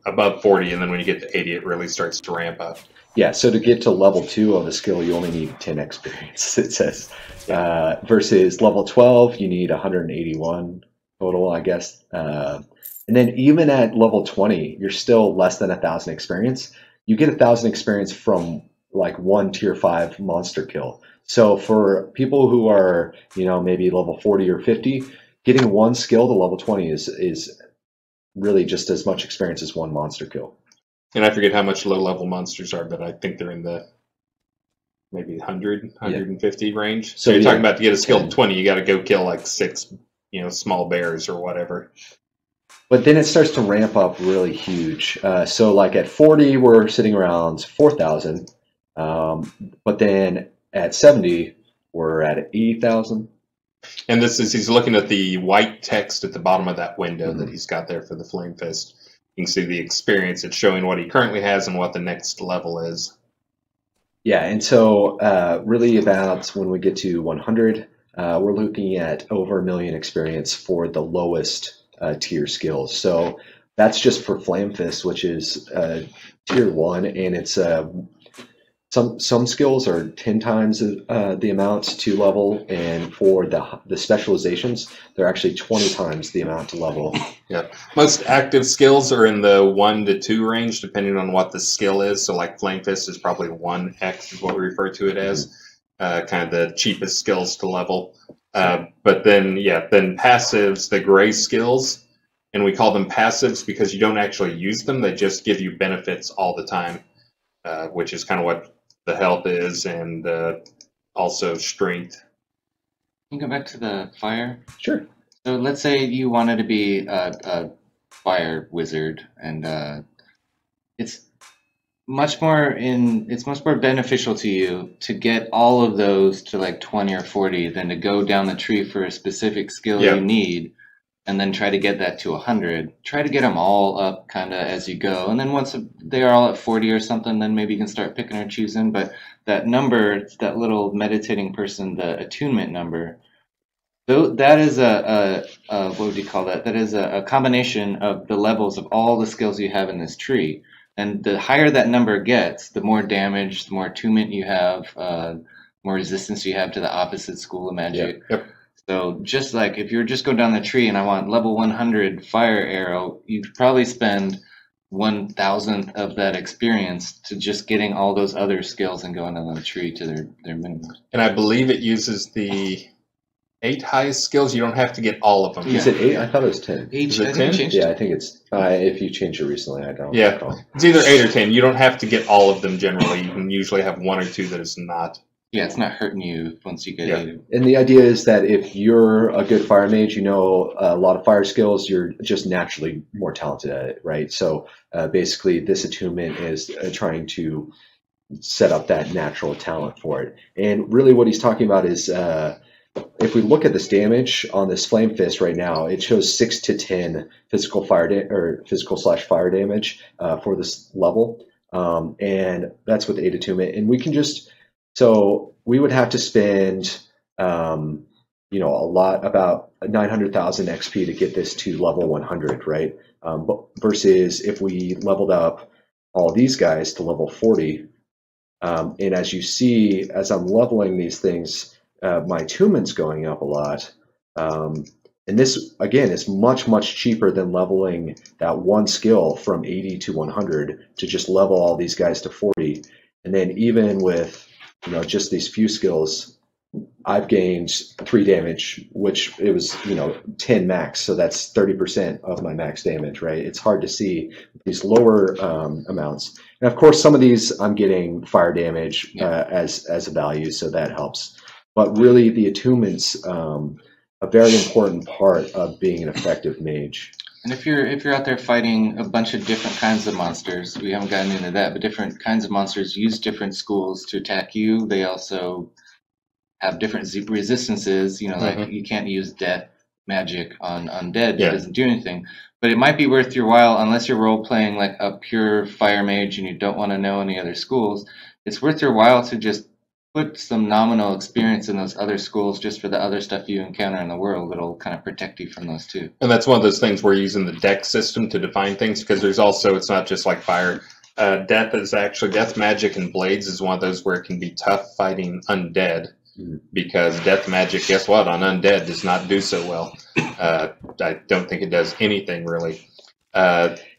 above 40, and then when you get to 80, it really starts to ramp up. Yeah, so to get to level 2 of a skill, you only need 10 experience, it says. Versus level 12, you need 181 total, I guess. And then even at level 20, you're still less than 1,000 experience. You get 1,000 experience from like one tier 5 monster kill. So for people who are, maybe level 40 or 50, getting one skill to level 20 is really just as much experience as one monster kill. And I forget how much low-level monsters are, but I think they're in the maybe 100, 150 range. So you're talking about to get a skill to 20, you got to go kill like 6, small bears or whatever. But then it starts to ramp up really huge. So like at 40, we're sitting around 4,000. But then at 70, we're at 80,000. And he's looking at the white text at the bottom of that window that he's got there for the Flame Fist. You can see the experience. It's showing what he currently has and what the next level is. Yeah, and so really about when we get to 100, we're looking at over 1 million experience for the lowest tier skills. So that's just for Flame Fist, which is tier 1, and it's some skills are 10 times the amount to level, and for the specializations, they're actually 20 times the amount to level. Yeah, most active skills are in the 1 to 2 range, depending on what the skill is. So like Flame Fist is probably 1x is what we refer to it as, kind of the cheapest skills to level. But then passives, the gray skills, and we call them passives because you don't actually use them. They just give you benefits all the time, which is kind of what the health is, and also strength. Can you go back to the fire? Sure. So let's say you wanted to be a fire wizard, and it's much more beneficial to you to get all of those to like 20 or 40 than to go down the tree for a specific skill you need, and then try to get that to 100. Try to get them all up kind of as you go, and then once they are all at 40 or something, then maybe you can start picking or choosing. But that number, that little meditating person, the attunement number, that is what would you call that? That is a combination of the levels of all the skills you have in this tree. And the higher that number gets, the more damage, the more attunement you have, more resistance you have to the opposite school of magic. Yep. So just like if you're just going down the tree and I want level 100 fire arrow, you'd probably spend 1,000th of that experience to just getting all those other skills and going down the tree to their minimum. And I believe it uses the 8 highest skills. You don't have to get all of them. You said 8? I thought it was 10. Is it 10? Yeah, I think it's. If you changed it recently, I don't. Yeah, recall. it's either 8 or 10. You don't have to get all of them generally. You can usually have 1 or 2 that is not. Yeah, it's not hurting you once you get it. And the idea is that if you're a good fire mage, you know a lot of fire skills, you're just naturally more talented at it, right? So basically, this attunement is trying to set up that natural talent for it. And really what he's talking about is if we look at this damage on this Flame Fist right now, it shows 6 to 10 physical fire damage for this level. And that's with 8 attunement. And we can just... So we would have to spend, a lot, about 900,000 XP to get this to level 100, right? But versus if we leveled up all these guys to level 40, and as you see, as I'm leveling these things, my attunement's going up a lot. And this, again, is much, much cheaper than leveling that one skill from 80 to 100 to just level all these guys to 40. And then even with just these few skills, I've gained 3 damage, which it was, 10 max. So that's 30% of my max damage, right? It's hard to see these lower amounts. And of course, some of these I'm getting fire damage as a value, so that helps. But really, the attunement's a very important part of being an effective mage. And if you're out there fighting a bunch of different kinds of monsters, we haven't gotten into that, but different kinds of monsters use different schools to attack you. They also have different resistances. Like you can't use death magic on undead. It doesn't do anything. But it might be worth your while, unless you're role playing like a pure fire mage and you don't want to know any other schools. It's worth your while to just put some nominal experience in those other schools just for the other stuff you encounter in the world. It'll kind of protect you from those too. And that's one of those things we're using the deck system to define things, because there's also, it's not just like fire. Death magic and blades is one of those where it can be tough fighting undead, because death magic, guess what, on undead does not do so well. I don't think it does anything really.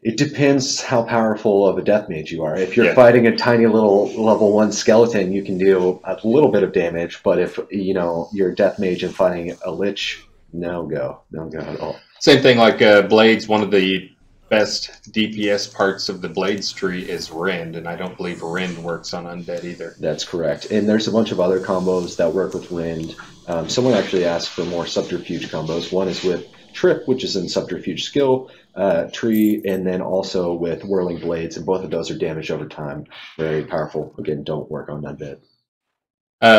It depends how powerful of a death mage you are. If you're fighting a tiny little level 1 skeleton, you can do a little bit of damage. But if you're a death mage and fighting a lich, no go at all. Same thing like blades. One of the best DPS parts of the blades tree is rend, and I don't believe rend works on undead either. That's correct. And there's a bunch of other combos that work with rend. Someone actually asked for more subterfuge combos. One is with Trip, which is in subterfuge skill tree, and then also with whirling blades, and both of those are damage over time. Very powerful. Again, don't work on undead.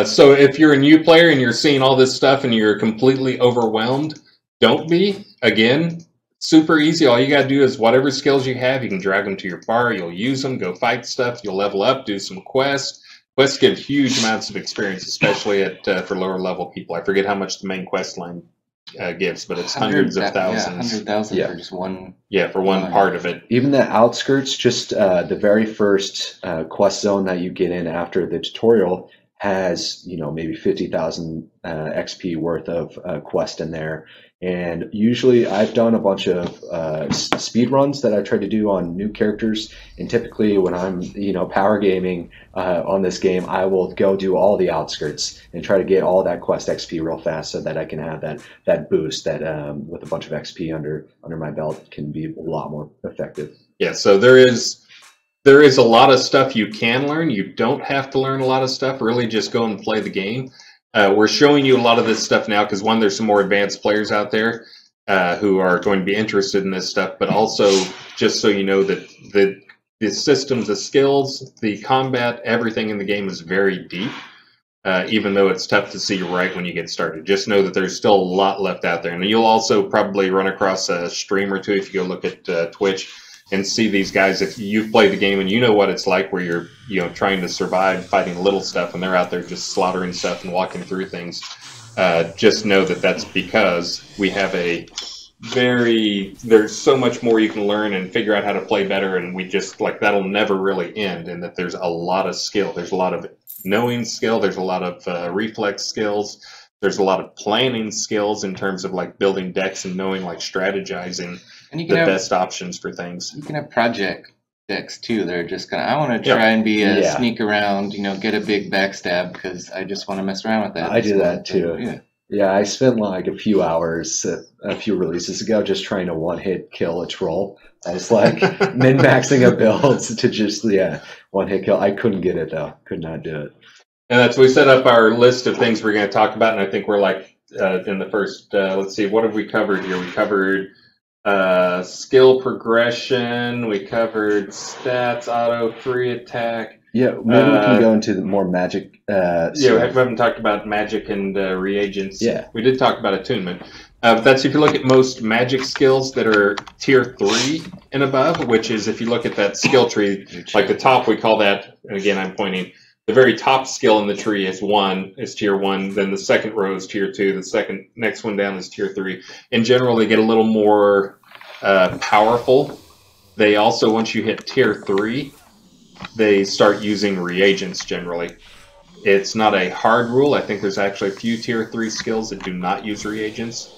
So if you're a new player and you're seeing all this stuff and you're completely overwhelmed, don't be. Again, super easy. All you got to do is whatever skills you have, you can drag them to your bar, you'll use them, go fight stuff, you'll level up, do some quests. Quests give huge amounts of experience, especially for lower level people. I forget how much the main quest line gives, but it's hundreds of thousands. 100,000 for just one. Yeah, for one part of it. Even the outskirts, just the very first quest zone that you get in after the tutorial has, maybe 50,000 XP worth of quest in there. And usually I've done a bunch of speed runs that I try to do on new characters. And typically when I'm, power gaming on this game, I will go do all the outskirts and try to get all that quest XP real fast so that I can have that boost that with a bunch of XP under my belt can be a lot more effective. Yeah, so there is a lot of stuff you can learn. You don't have to learn a lot of stuff. Really just go and play the game. We're showing you a lot of this stuff now because, one, there's some more advanced players out there who are going to be interested in this stuff, but also just so you know that the systems, the skills, the combat, everything in the game is very deep, even though it's tough to see right when you get started. Just know that there's still a lot left out there. And you'll also probably run across a stream or two if you go look at Twitch and see these guys. If you've played the game and you know what it's like where you're trying to survive fighting little stuff and they're out there just slaughtering stuff and walking through things, just know that that's because we have a there's so much more you can learn and figure out how to play better, and we just like that'll never really end. And that there's a lot of skill. There's a lot of knowing skill. There's a lot of reflex skills. There's a lot of planning skills in terms of like building decks and knowing like strategizing And you the can have best options for things. you can have project decks too. They're just kind of I want to try and be a Yeah. sneak around, get a big backstab because I just want to mess around with that. I do that too. Yeah. Yeah, I spent like a few hours a few releases ago just trying to one-hit kill a troll. I was like min-maxing a build to just, one-hit kill. I couldn't get it though. Could not do it. And that's we set up our list of things we're going to talk about, and I think we're like in the first. Let's see, what have we covered here? We covered skill progression. We covered stats, auto, free attack. Yeah, maybe we can go into the more magic. Yeah, we haven't talked about magic and reagents. Yeah. We did talk about attunement. But that's if you look at most magic skills that are tier 3 and above, which is if you look at that skill tree, like the top, we call that, and again, I'm pointing, the very top skill in the tree is tier 1, then the second row is tier 2, the next one down is tier 3. In general, they get a little more powerful. They also, once you hit tier 3, they start using reagents generally. It's not a hard rule. I think there's actually a few tier 3 skills that do not use reagents.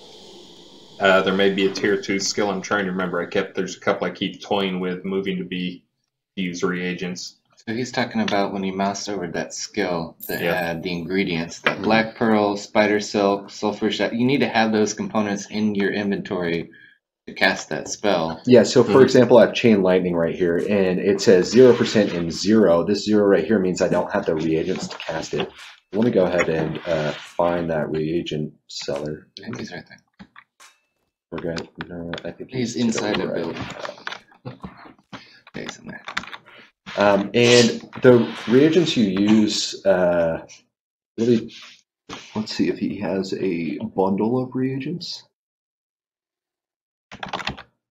There may be a tier 2 skill. I'm trying to remember. There's a couple I keep toying with moving to use reagents. So he's talking about when you mouse over that skill that had the ingredients, that black pearl, spider silk, sulfur shot. You need to have those components in your inventory to cast that spell. Yeah, so for example, I have Chain Lightning right here, and it says 0% and 0. This 0 right here means I don't have the reagents to cast it. Let me go ahead and find that reagent seller. I think he's right there. We're good. No, I think He's inside the building. He's in there. And the reagents you use, really, let's see if he has a bundle of reagents.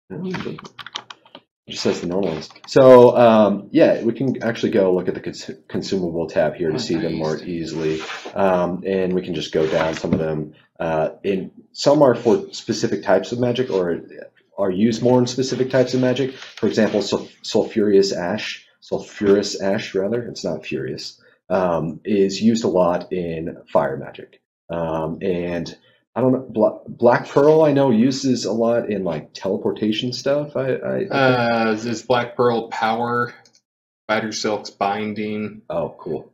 No, he doesn't. It just says the normal ones. So, yeah, we can actually go look at the consumable tab here to see them more easily. And we can just go down some of them. Some are for specific types of magic or are used more in specific types of magic. For example, sulfurous ash, rather, it's not furious, is used a lot in fire magic. And I don't know, Black Pearl I know uses a lot in like teleportation stuff. Is Black Pearl power, Spider Silk's binding? Oh, cool.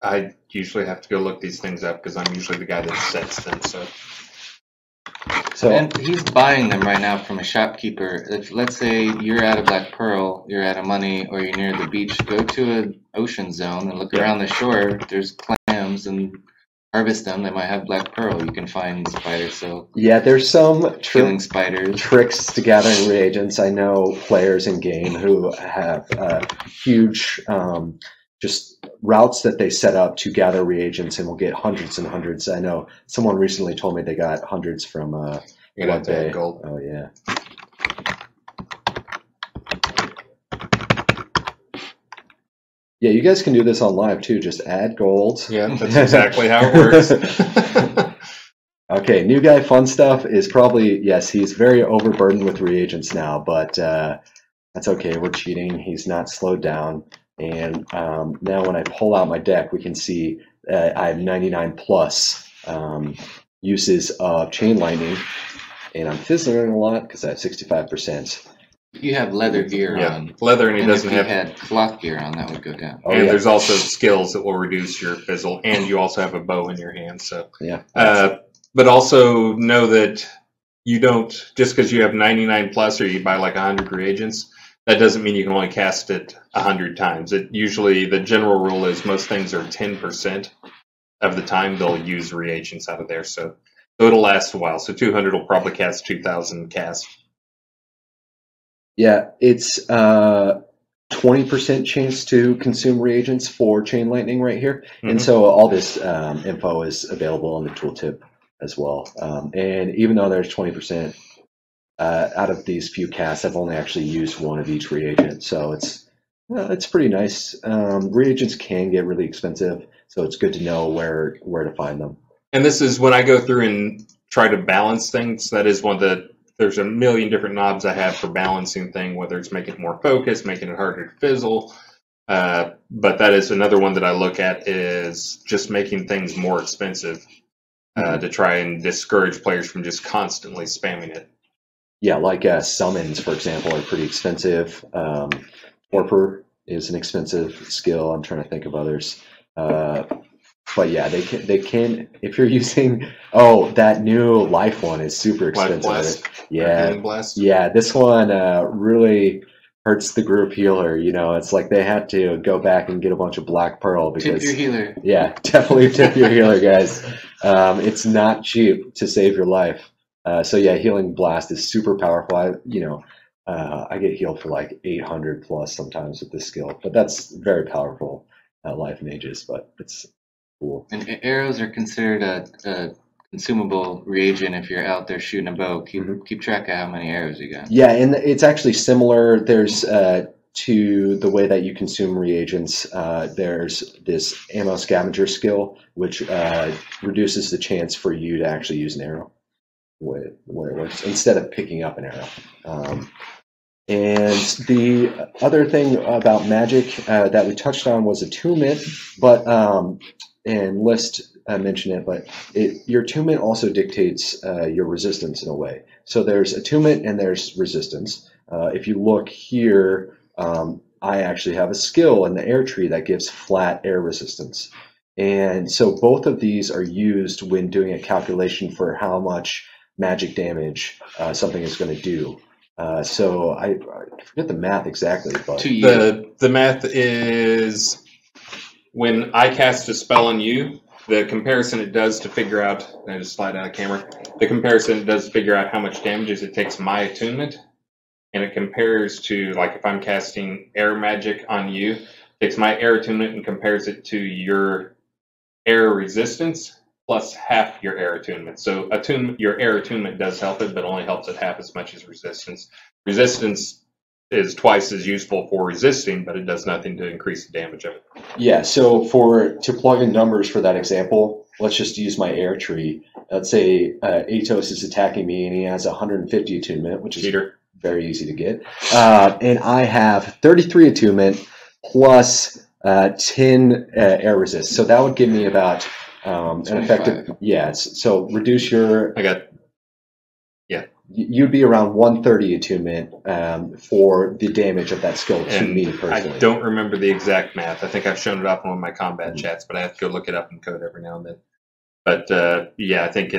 I usually have to go look these things up because I'm usually the guy that sets them. So and he's buying them right now from a shopkeeper. If let's say you're out of Black Pearl, you're out of money, or you're near the beach, go to an ocean zone and look around the shore. There's clams and harvest them. They might have Black Pearl. You can find spider silk. Yeah, there's some killing spiders tricks to gathering reagents. I know players in game who have huge just routes that they set up to gather reagents and will get hundreds and hundreds. I know someone recently told me they got hundreds from Blood Bay. Gold. Oh yeah. Yeah, you guys can do this on live too. Just add gold. Yeah, that's exactly how it works. Okay, new guy fun stuff is probably, yes, he's very overburdened with reagents now, but that's okay. We're cheating. He's not slowed down. And now when I pull out my deck, we can see I have 99 plus uses of Chain Lightning, and I'm fizzling a lot because I have 65%. You have leather gear on. Leather, and he doesn't if you have. had cloth gear on, that would go down. Oh, and there's also skills that will reduce your fizzle, and you also have a bow in your hand. So yeah. But also know that you don't just because you have 99 plus or you buy like 100 reagents. That doesn't mean you can only cast it 100 times. It usually, the general rule is most things are 10% of the time they'll use reagents out of there. So it'll last a while. So 200 will probably cast 2,000 cast. Yeah, it's 20% chance to consume reagents for Chain Lightning right here. And so all this info is available on the tooltip as well. And even though there's 20%, out of these few casts, I've only actually used one of each reagent, so it's pretty nice. Reagents can get really expensive, so it's good to know where to find them. And this is when I go through and try to balance things. That is one of the, there's a million different knobs I have for balancing thing, whether it's making it more focused, making it harder to fizzle. But that is another one that I look at, is just making things more expensive to try and discourage players from just constantly spamming it. Yeah, like summons, for example, are pretty expensive. Torpor is an expensive skill. I'm trying to think of others. But yeah, they can if you're using, oh, that new life one is super expensive. Blast. Yeah, Blast. yeah, this one really hurts the group healer. You know, it's like they had to go back and get a bunch of Black Pearl because Tip your healer. Yeah, definitely tip your healer, guys. It's not cheap to save your life. So yeah, healing blast is super powerful. I get healed for like 800 plus sometimes with this skill, but that's very powerful life mages. But it's cool. And arrows are considered a consumable reagent if you're out there shooting a bow. Keep track of how many arrows you got. Yeah, and it's actually similar. There's to the way that you consume reagents. There's this ammo scavenger skill, which reduces the chance for you to actually use an arrow where it works instead of picking up an arrow. And the other thing about magic that we touched on was attunement, but and List mentioned it, but your attunement also dictates your resistance in a way. So there's attunement and there's resistance. If you look here, I actually have a skill in the air tree that gives flat air resistance. And so both of these are used when doing a calculation for how much magic damage something is going to do. So I forget the math exactly, but the math is when I cast a spell on you, the comparison it does to figure out, I just slide out of camera, the comparison it does to figure out how much damage it takes my attunement, and it compares to, like, if I'm casting air magic on you, it takes my air attunement and compares it to your air resistance plus half your air attunement. So your air attunement does help it, but only helps it half as much as resistance. Resistance is twice as useful for resisting, but it does nothing to increase the damage of it. Yeah, so to plug in numbers for that example, let's just use my air tree. Let's say Atos is attacking me and he has 150 attunement, which is very easy to get. And I have 33 attunement plus 10 air resist. So that would give me about an effective, so reduce your, you'd be around 130 attunement for the damage of that skill to me personally. I don't remember the exact math. I think I've shown it up in one of my combat chats, but I have to go look it up in code every now and then. But I think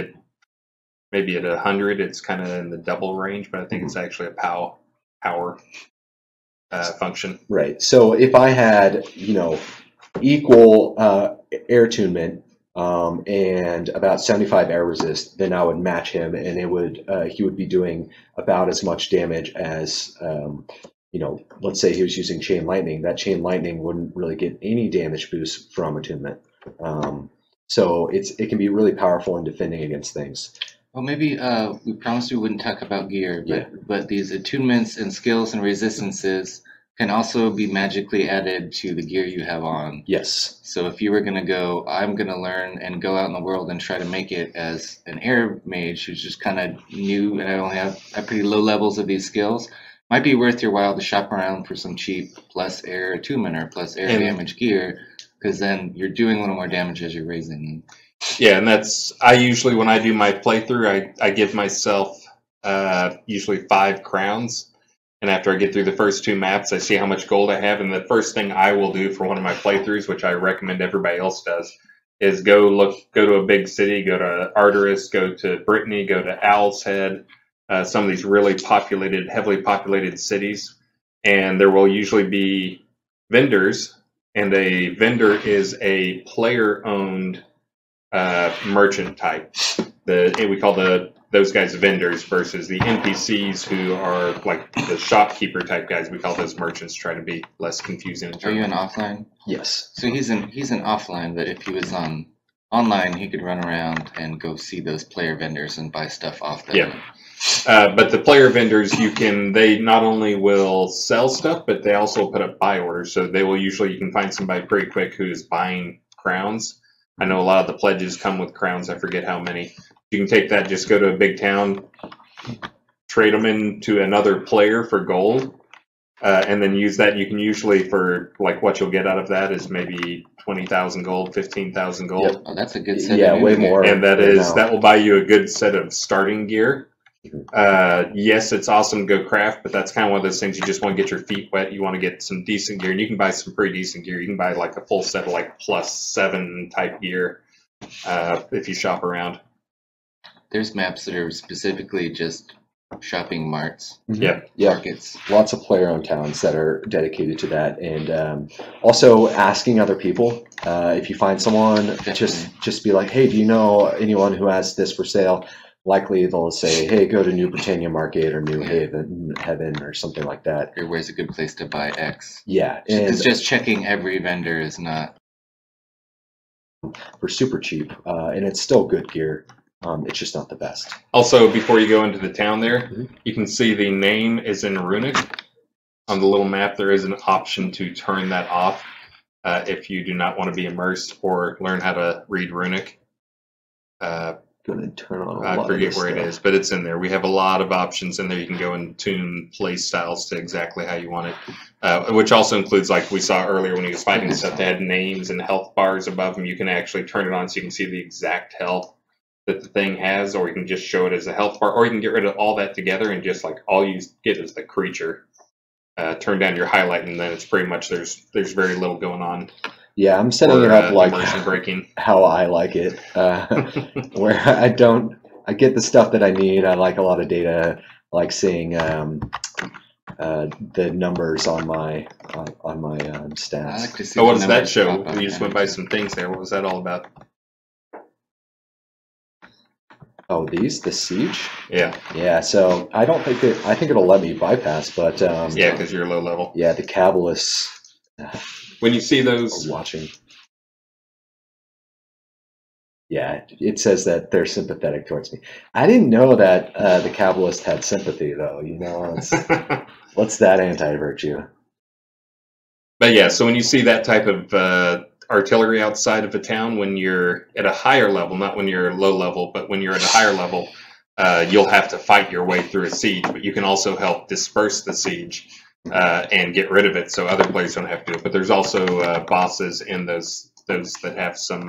maybe at 100, it's kind of in the double range, but I think it's actually a power function. Right. So if I had, equal air attunement and about 75 air resist, then I would match him, and he would be doing about as much damage as, let's say he was using Chain Lightning. That Chain Lightning wouldn't really get any damage boost from attunement. So it can be really powerful in defending against things. Well, maybe we promised we wouldn't talk about gear, but these attunements and skills and resistances can also be magically added to the gear you have on. Yes. So if you were going to go, I'm going to learn and go out in the world and try to make it as an air mage who's just kind of new, and I only have pretty low levels of these skills, might be worth your while to shop around for some cheap plus air attunement or plus air damage gear, because then you're doing a little more damage as you're raising them. Yeah, and I usually, when I do my playthrough, I give myself usually 5 crowns. And after I get through the first 2 maps, I see how much gold I have. And the first thing I will do for one of my playthroughs, which I recommend everybody else does, is go to a big city, go to Arteris, go to Brittany, go to Owl's Head, some of these really heavily populated cities. And there will usually be vendors. And a vendor is a player-owned merchant type. We call those guys vendors versus the NPCs who are like the shopkeeper type guys. We call those merchants, try to be less confusing. Are you in offline? Yes. So he's in offline, but if he was on online, he could run around and go see those player vendors and buy stuff off them. Yeah. But the player vendors, they not only will sell stuff, but they also put up buy orders. So you can find somebody pretty quick who's buying crowns. I know a lot of the pledges come with crowns. I forget how many. You can take that, just go to a big town, trade them into another player for gold, and then use that. You can usually, for like what you'll get out of that is maybe 20,000 gold, 15,000 gold. Yep. Oh, that's a good set. Yeah, way more. And that right is now. that will buy you a good set of starting gear. Yes, it's awesome to go craft, but that's kind of one of those things you just want to get your feet wet. You want to get some decent gear, and you can buy some pretty decent gear. You can buy like a full set of like +7 type gear if you shop around. There's maps that are specifically just shopping marts. Yeah. Markets. Lots of player-owned towns that are dedicated to that, and also asking other people. If you find someone, just be like, hey, do you know anyone who has this for sale? Likely they'll say, hey, go to New Britannia Market or New Heaven or something like that. Or where's a good place to buy X? Yeah. Because just checking every vendor is not. For super cheap, and it's still good gear. It's just not the best. Also, before you go into the town there, you can see the name is in Runic. On the little map, there is an option to turn that off if you do not want to be immersed or learn how to read Runic. Gonna turn on. I forget where it is, but it's in there. We have a lot of options in there. You can go and tune play styles to exactly how you want it, which also includes, like we saw earlier when he was fighting stuff, they had names and health bars above them. You can actually turn it on so you can see the exact health that the thing has, or you can just show it as a health bar, or you can get rid of all that together and just like all you get is the creature. Turn down your highlight, and then it's pretty much there's very little going on. Yeah, I'm setting it up like breaking. how I like it, where I get the stuff that I need. I like a lot of data, like seeing the numbers on my stats. I like to see what the does that numbers show? pop up. You just went by some things there. What was that all about? Oh, the siege? Yeah. Yeah, so I don't think I think it'll let me bypass, but Yeah, because you're low level. yeah, the Cabalists When you see those, are watching. Yeah, it says that they're sympathetic towards me. I didn't know that the Cabalists had sympathy, though. You know, what's that anti-virtue? But yeah, so when you see that type of artillery outside of a town, when you're at a higher level, not when you're low level, but when you're at a higher level, you'll have to fight your way through a siege, but you can also help disperse the siege and get rid of it so other players don't have to do it. But there's also bosses in those that have some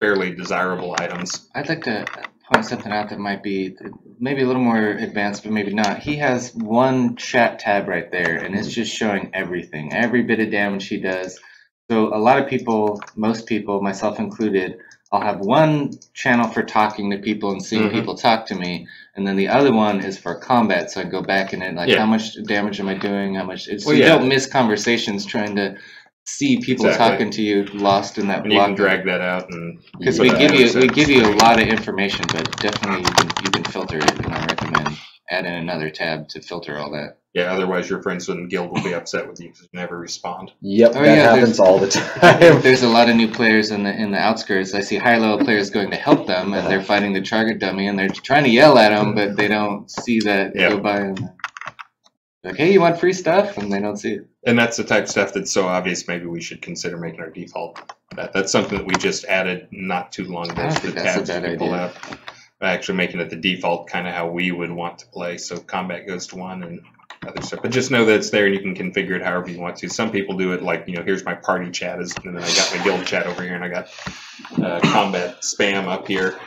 fairly desirable items. I'd like to point something out that might be maybe a little more advanced, but maybe not. He has one chat tab right there, and it's just showing everything, every bit of damage he does. So a lot of people, most people, myself included, I'll have one channel for talking to people and seeing people talk to me, and then the other one is for combat. So I go back and how much damage am I doing? How much? So you don't miss conversations trying to see people talking to you lost in that and block. You can drag that out, and because we give you a lot of information, but definitely you can filter it, and I recommend adding another tab to filter all that. Yeah, otherwise your friends in the guild will be upset with you because you never respond. Yep, that happens all the time. There's a lot of new players in the outskirts. I see higher level players going to help them, and they're fighting the target dummy, and they're trying to yell at them, but they don't see that go by. And like, hey, you want free stuff? And they don't see it. And that's the type of stuff that's so obvious. Maybe we should consider making our default. That's something that we just added not too long ago. I don't think that's a bad idea. Actually making it the default, kind of how we would want to play. So combat goes to 1 and other stuff. But just know that it's there and you can configure it however you want to. Some people do it like, here's my party chat, and then I got my guild chat over here, and I got combat spam up here.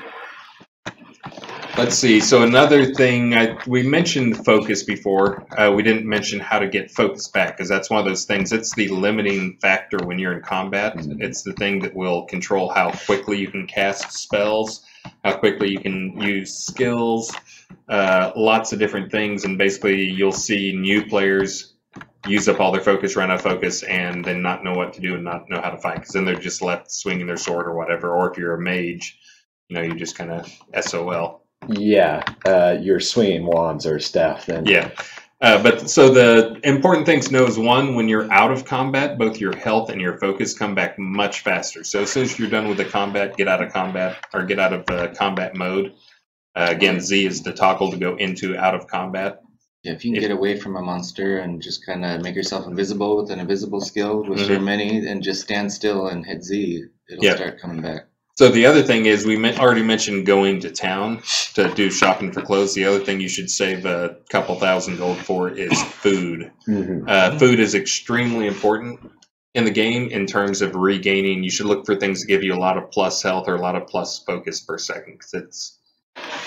Let's see. So another thing, we mentioned focus before. We didn't mention how to get focus back, because that's one of those things. It's the limiting factor when you're in combat. It's the thing that will control how quickly you can cast spells, how quickly you can use skills, lots of different things. And basically, you'll see new players use up all their focus, run out of focus, and then not know what to do and not know how to fight, because then they're just left swinging their sword or whatever. Or if you're a mage, you just kind of SOL. Yeah, you're swinging wands or staff then. Yeah, but so the important thing to know is, one, when you're out of combat, both your health and your focus come back much faster. So as soon as you're done with the combat, get out of combat, or get out of combat mode. Again, Z is the toggle to go into out of combat. Yeah, if you can get away from a monster and just kind of make yourself invisible with an invisible skill, which there are many, and just stand still and hit Z, it'll start coming back. So the other thing is, we already mentioned going to town to do shopping for clothes. The other thing you should save a couple thousand gold for is food. Food is extremely important in the game in terms of regaining. You should look for things that give you a lot of plus health or a lot of plus focus per second, because it's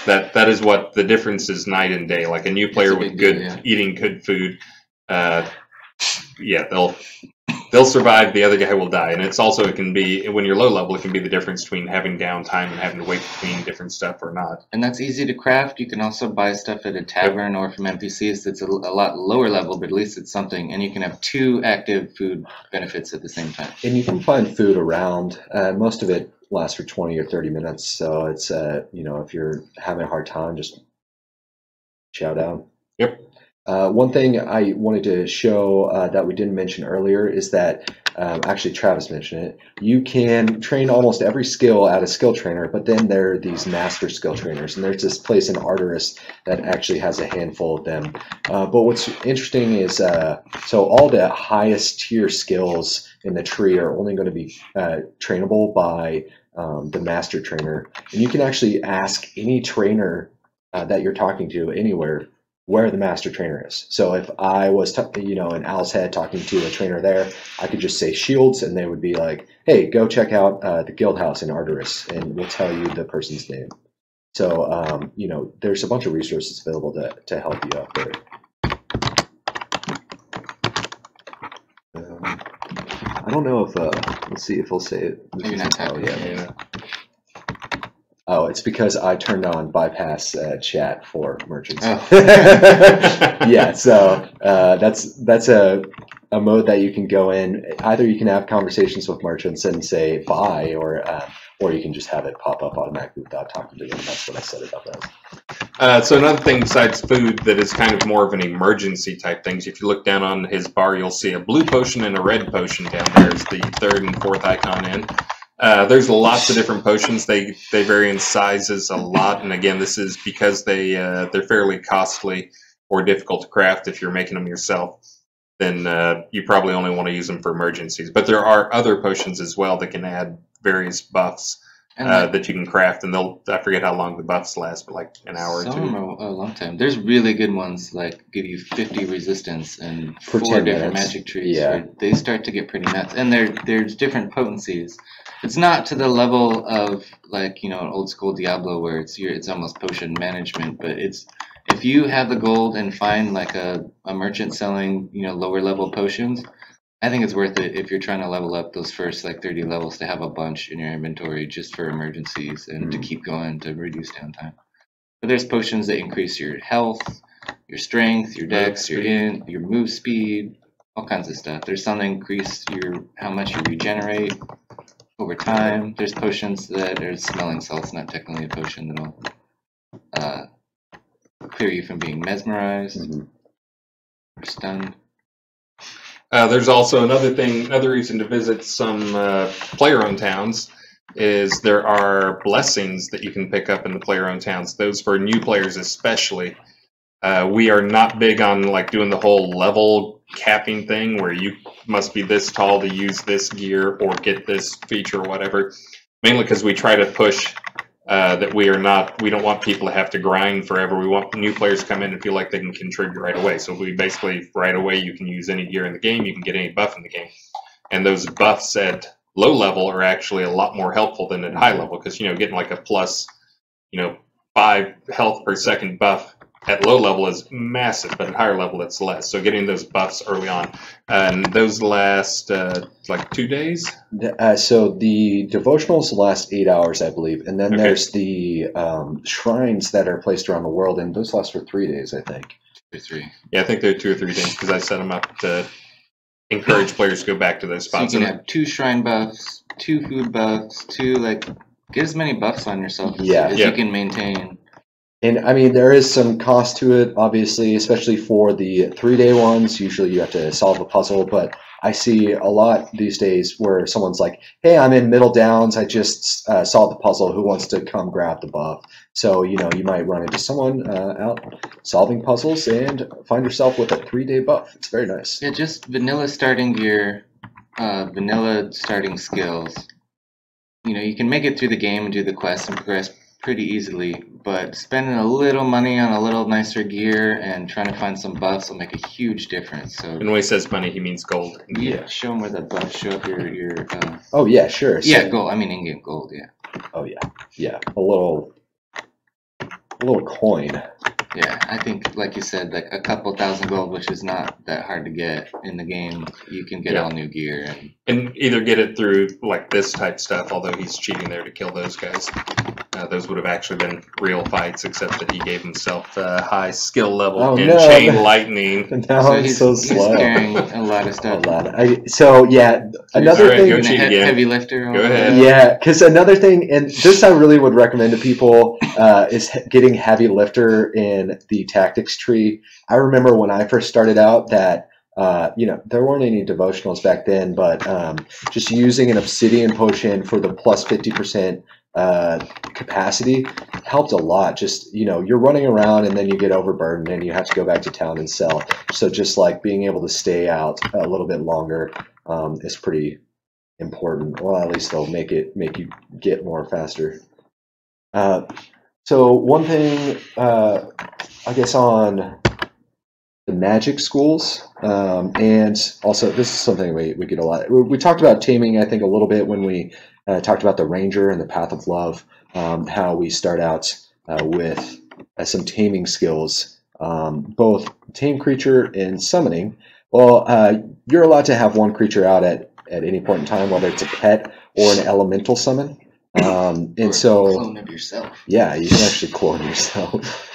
that is what the difference is night and day. Like a new player with good eating good food, they'll survive. The other guy will die. And it's also, it can be, when you're low level, it can be the difference between having downtime and having to wait between different stuff or not. And that's easy to craft. You can also buy stuff at a tavern or from NPCs that's a lot lower level, but at least it's something. And you can have 2 active food benefits at the same time. And you can find food around. Most of it lasts for 20 or 30 minutes. So it's, if you're having a hard time, just chow down. Yep. One thing I wanted to show that we didn't mention earlier is that, actually Travis mentioned it, you can train almost every skill at a skill trainer, but then there are these master skill trainers, and there's this place in Arteris that actually has a handful of them. But what's interesting is, so all the highest tier skills in the tree are only going to be trainable by the master trainer, and you can actually ask any trainer that you're talking to anywhere where the master trainer is. So if I was, in Owl's Head talking to a trainer there, I could just say Shields, and they would be like, hey, go check out the guild house in Arteris, and we'll tell you the person's name. So, there's a bunch of resources available to help you out there. I don't know if, let's see if he'll say it. Maybe not typing. Yeah. Oh, it's because I turned on bypass chat for merchants. Oh. Yeah, so that's a mode that you can go in. Either you can have conversations with merchants and say bye, or you can just have it pop up automatically without talking to them. That's what I set it up as. So another thing besides food that is kind of more of an emergency type things, if you look down on his bar, you'll see a blue potion and a red potion down there. Is the 3rd and 4th icon in. There's lots of different potions. They vary in sizes a lot, and again, this is because they're fairly costly or difficult to craft. If you're making them yourself, then you probably only want to use them for emergencies. But there are other potions as well that can add various buffs that you can craft, and I forget how long the buffs last, but like an hour or 2. Some are a long time. There's really good ones like give you 50 resistance and For 4 10 different minutes. magic trees. Yeah. Where they start to get pretty nuts, and there's different potencies. It's not to the level of like old school Diablo where it's almost potion management, but it's if you have the gold and find like a merchant selling lower level potions, I think it's worth it if you're trying to level up those first like 30 levels to have a bunch in your inventory just for emergencies and to keep going to reduce downtime. But there's potions that increase your health, your strength, your dex, your move speed, all kinds of stuff. There's some that increase how much you regenerate over time. There's potions that are smelling salts, not technically a potion that'll clear you from being mesmerized or stunned. There's also another reason to visit some player-owned towns is there are blessings that you can pick up in the player-owned towns. Those for new players especially. We are not big on like doing the whole level capping thing where you must be this tall to use this gear or get this feature or whatever. Mainly because we try to push that we don't want people to have to grind forever. We want new players to come in and feel like they can contribute right away. So we basically, right away, you can use any gear in the game, you can get any buff in the game. And those buffs at low level are actually a lot more helpful than at high level, because getting like a plus 5 health per second buff at low level is massive, but at higher level it's less. So getting those buffs early on, and those last like 2 days. So the devotionals last 8 hours, I believe, and then there's the shrines that are placed around the world, and those last for 3 days, I think. 2 or 3. Yeah, I think they're 2 or 3 days because I set them up to encourage players to go back to those spots. So you can have 2 shrine buffs, 2 food buffs, 2 get as many buffs on yourself as you can maintain. And I mean, there is some cost to it, obviously, especially for the 3-day ones. Usually you have to solve a puzzle, but I see a lot these days where someone's like, hey, I'm in Middle Downs. I just solved the puzzle. Who wants to come grab the buff? So, you might run into someone out solving puzzles and find yourself with a 3-day buff. It's very nice. Yeah, just vanilla starting gear, vanilla starting skills. you can make it through the game and do the quest and progress pretty easily, but spending a little money on a little nicer gear and trying to find some buffs will make a huge difference. So, And when he says money, he means gold. yeah, show them where the buffs show up your. Oh yeah, sure. So, yeah, gold. I mean in-game gold. Yeah. Oh yeah. A little coin. Yeah, I think, like you said, like a couple thousand gold, which is not that hard to get in the game. You can get all new gear and either get it through like this type stuff. Although he's cheating there to kill those guys. Those would have actually been real fights, except that he gave himself a high skill level in chain lightning. Now so I'm so slow. He's carrying a lot of stuff. Another thing. Go cheat again. Heavy lifter. Go ahead. Yeah, because another thing, and this I really would recommend to people, is getting heavy lifter in the tactics tree. I remember when I first started out that. There weren't any devotionals back then, but just using an obsidian potion for the plus 50% capacity helped a lot. Just, you're running around and then you get overburdened and you have to go back to town and sell. So just like being able to stay out a little bit longer is pretty important. Well, at least they'll make you get more faster. So one thing, I guess on the magic schools, and also this is something we get a lot. We talked about taming, I think, a little bit when we talked about the ranger and the path of love, how we start out with some taming skills, both tame creature and summoning. Well, you're allowed to have one creature out at any point in time, whether it's a pet or an elemental summon. And so clone of yourself. Yeah, you can actually clone yourself.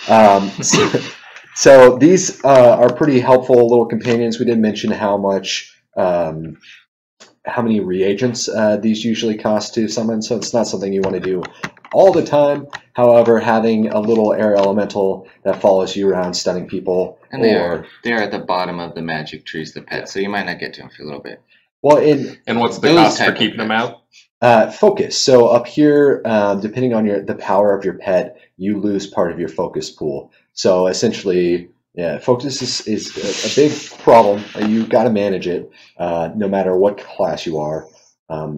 So these are pretty helpful little companions. We did mention how many reagents these usually cost to summon, so it's not something you want to do all the time. However, having a little air elemental that follows you around stunning people, and they're at the bottom of the magic trees, the pet, so you might not get to them for a little bit. Well, and what's the cost for keeping them out? Focus. So up here, depending on the power of your pet, you lose part of your focus pool. So essentially, focus is a big problem. You got to manage it, no matter what class you are.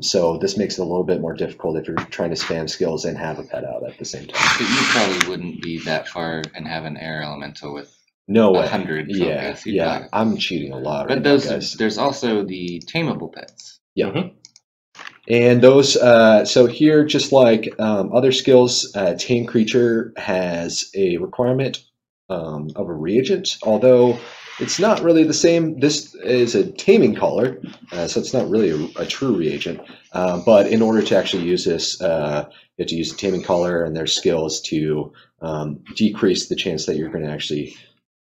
So this makes it a little bit more difficult if you're trying to spam skills and have a pet out at the same time. But you probably wouldn't be that far and have an air elemental with 100 focus. Yeah. I'm cheating a lot. But there's also the tameable pets. Yeah. Mm-hmm. And those, so here, just like other skills, Tame Creature has a requirement of a reagent, although it's not really the same. This is a taming collar, so it's not really a true reagent. But in order to actually use this, you have to use a taming collar and their skills to decrease the chance that you're going to actually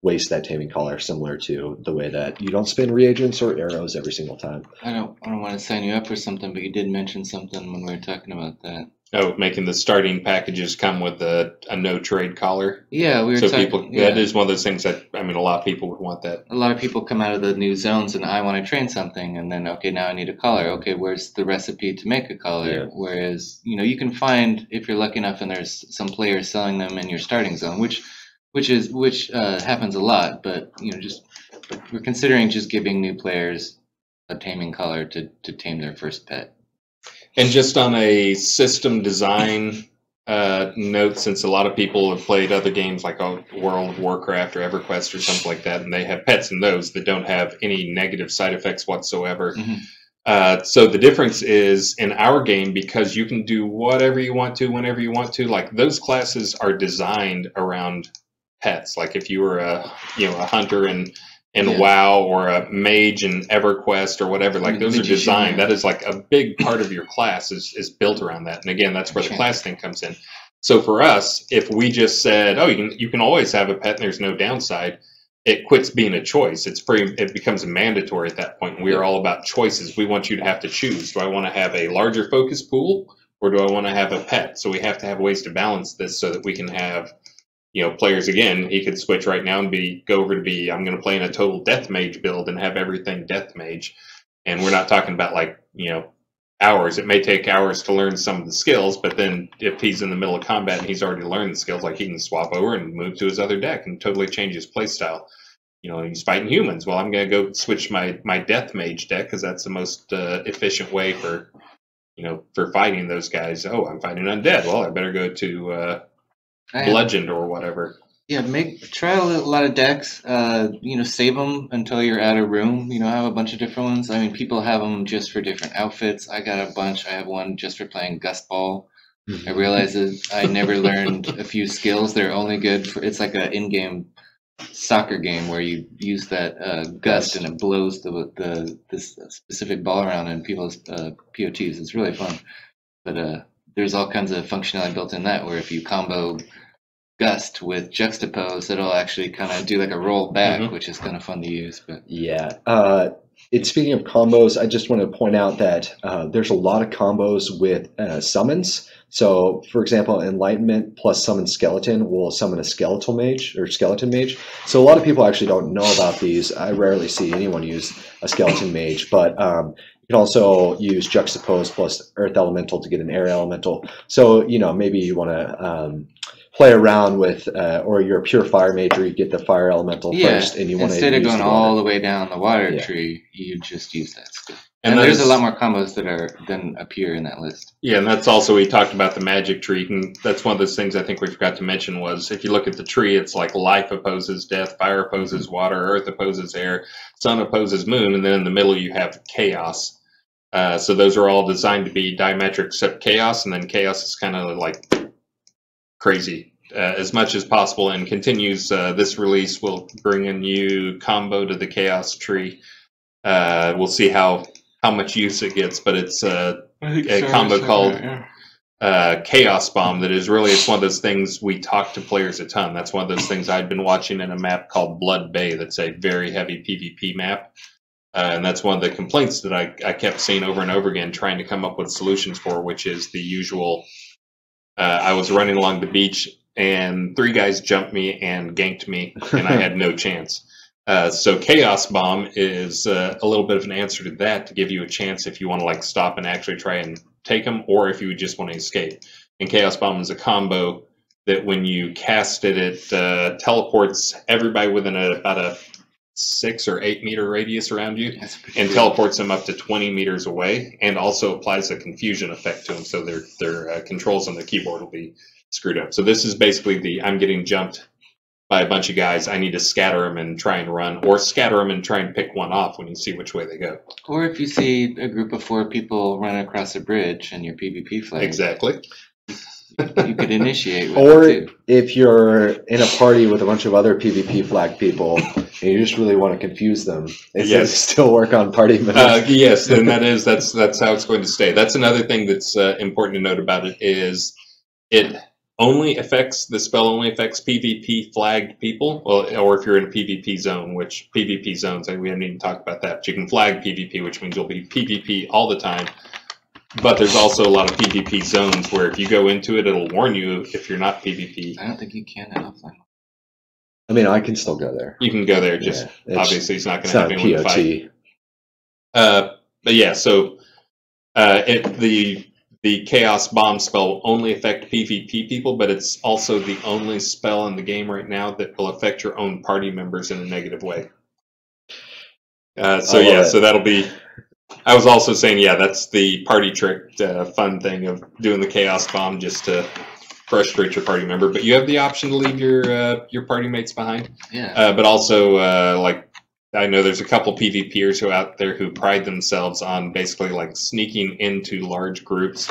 waste that taming collar, similar to the way that you don't spin reagents or arrows every single time. I don't want to sign you up for something, but you did mention something when we were talking about that. Oh, making the starting packages come with a no trade collar. Yeah, we were talking. That is one of those things that, a lot of people would want that. A lot of people come out of the new zones and I want to train something, and then okay, now I need a collar. Okay, where's the recipe to make a collar? Yeah. Whereas you can find, if you're lucky enough, and there's some players selling them in your starting zone, which happens a lot, but we're considering just giving new players a taming collar to tame their first pet. And just on a system design note, since a lot of people have played other games like World of Warcraft or EverQuest or something like that, and they have pets in those that don't have any negative side effects whatsoever. Mm-hmm. So the difference is in our game, because you can do whatever you want to, whenever you want to, like those classes are designed around pets. Like if you were a hunter in WoW or a mage in EverQuest or whatever, like those are designed. That is like a big part of your class is built around that. And again, that's where the class thing comes in. So for us, if we just said, oh, you can always have a pet and there's no downside, it quits being a choice. It becomes mandatory at that point. We are all about choices. We want you to have to choose. Do I want to have a larger focus pool or do I want to have a pet? So we have to have ways to balance this so that we can have players, again, he could switch right now and go over to I'm going to play in a total death mage build and have everything death mage. And we're not talking about hours. It may take hours to learn some of the skills, but then if he's in the middle of combat and he's already learned the skills, like he can swap over and move to his other deck and totally change his playstyle. He's fighting humans. Well, I'm going to go switch my death mage deck because that's the most efficient way for you know, for fighting those guys. Oh, I'm fighting undead. Well, I better go to bludgeoned or whatever. Yeah, try a lot of decks. You know, save them until you're out of room. You know, have a bunch of different ones. I mean, people have them just for different outfits. I got a bunch. I have one just for playing Gust Ball. I realized that I never learned a few skills. They're only good for. It's like an in-game soccer game where you use that gust and it blows this specific ball around in people's POTs. It's really fun. But there's all kinds of functionality built in that where if you combo Gust with Juxtapose, it'll actually kind of do like a roll back, which is kind of fun to use. But yeah, speaking of combos, I just want to point out that there's a lot of combos with summons. So, for example, Enlightenment plus Summon Skeleton will summon a Skeletal Mage or Skeleton Mage. So a lot of people actually don't know about these. I rarely see anyone use a Skeleton Mage, but you can also use Juxtapose plus Earth Elemental to get an Air Elemental. So, you know, maybe you want to play around with, or you're a pure fire mage, or you get the fire elemental first, and you want to instead of going all the way down the water tree, you just use that stuff. And there's a lot more combos that then appear in that list. Yeah, and that's also, we talked about the magic tree, and that's one of those things I think we forgot to mention was, if you look at the tree, it's like life opposes death, fire opposes water, earth opposes air, sun opposes moon, and then in the middle you have chaos. So those are all designed to be diametric except chaos, and then chaos is kind of like crazy as much as possible, and continues. This release will bring a new combo to the chaos tree. We'll see how much use it gets, but it's a combo called Chaos Bomb that is really, it's one of those things we talk to players a ton. That's one of those things I've been watching in a map called Blood Bay that's a very heavy PvP map. And that's one of the complaints that I kept seeing over and over again, trying to come up with solutions for, which is the usual, I was running along the beach and 3 guys jumped me and ganked me, and I had no chance. So Chaos Bomb is a little bit of an answer to that, to give you a chance if you want to like stop and actually try and take them, or if you just want to escape. And Chaos Bomb is a combo that when you cast it, it teleports everybody within about a 6 or 8 meter radius around you, and teleports them up to 20 meters away, and also applies a confusion effect to them, so their controls on the keyboard will be screwed up. So this is basically the, I'm getting jumped by a bunch of guys, I need to scatter them and try and run, or scatter them and try and pick one off when you see which way they go. Or if you see a group of 4 people run across a bridge and your PvP flag. Exactly. You could initiate with or it too. If you're in a party with a bunch of other PvP flag people and you just really want to confuse them, it does still work on party members. Yes, and that's how it's going to stay. That's another thing that's important to note about it, is it only affects, the spell only affects PvP flagged people, well, or if you're in a PvP zone, which PvP zones, we haven't even talked about that, but you can flag PvP, which means you'll be PvP all the time. But there's also a lot of PvP zones where if you go into it, it'll warn you if you're not PvP. I don't think you can offline. I mean, I can still go there. You can go there, just obviously it's not going to have anyone to fight. But yeah, so the Chaos Bomb spell will only affect PvP people, but it's also the only spell in the game right now that will affect your own party members in a negative way. So that'll be... I was also saying, yeah, that's the party trick, fun thing of doing the Chaos Bomb just to frustrate your party member. But you have the option to leave your party mates behind. Yeah. But also, like, I know there's a couple PvPers who out there who pride themselves on basically like sneaking into large groups,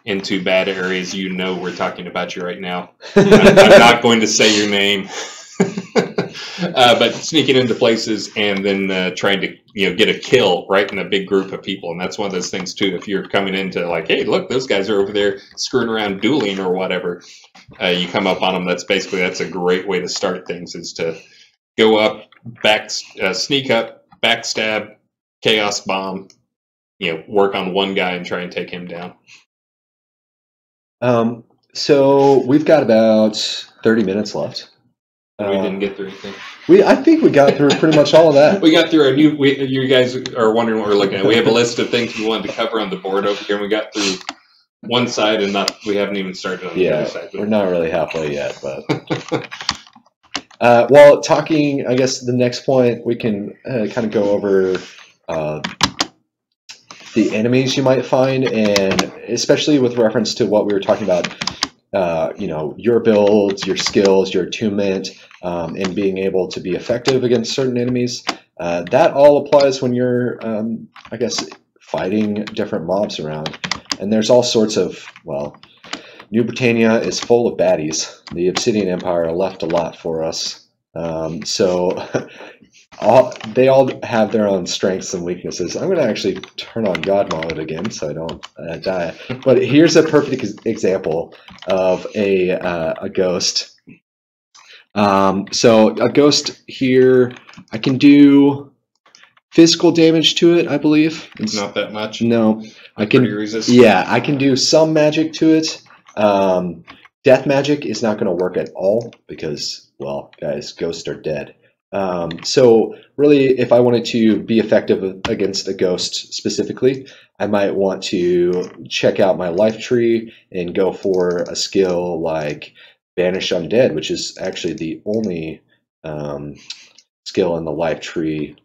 into bad areas. You know we're talking about you right now. I'm not going to say your name. But sneaking into places and then trying to get a kill right in a big group of people, and that's one of those things too. If you're coming into like, hey, look, those guys are over there screwing around dueling or whatever, you come up on them. That's a great way to start things, is to go up, sneak up, backstab, Chaos Bomb, work on one guy and try and take him down. So we've got about 30 minutes left. We didn't get through anything. I think we got through pretty much all of that. We got through you guys are wondering what we're looking at. We have a list of things we wanted to cover on the board over here, and we got through one side and we haven't even started on the other side. We're not really halfway yet, but well, talking, I guess the next point we can kind of go over the enemies you might find, and especially with reference to what we were talking about, you know, your builds, your skills, your attunement, and being able to be effective against certain enemies. That all applies when you're, I guess, fighting different mobs around. And there's all sorts of, well, New Britannia is full of baddies. The Obsidian Empire left a lot for us. So they all have their own strengths and weaknesses. I'm going to actually turn on God mode again so I don't die. But here's a perfect example of a ghost. So a ghost here, I can do physical damage to it, I believe. It's not that much. No, I can. Resistant. Yeah, I can do some magic to it. Death magic is not going to work at all because, well, guys, ghosts are dead. So really, if I wanted to be effective against a ghost specifically, I might want to check out my life tree and go for a skill like Banish Undead, which is actually the only skill in the life tree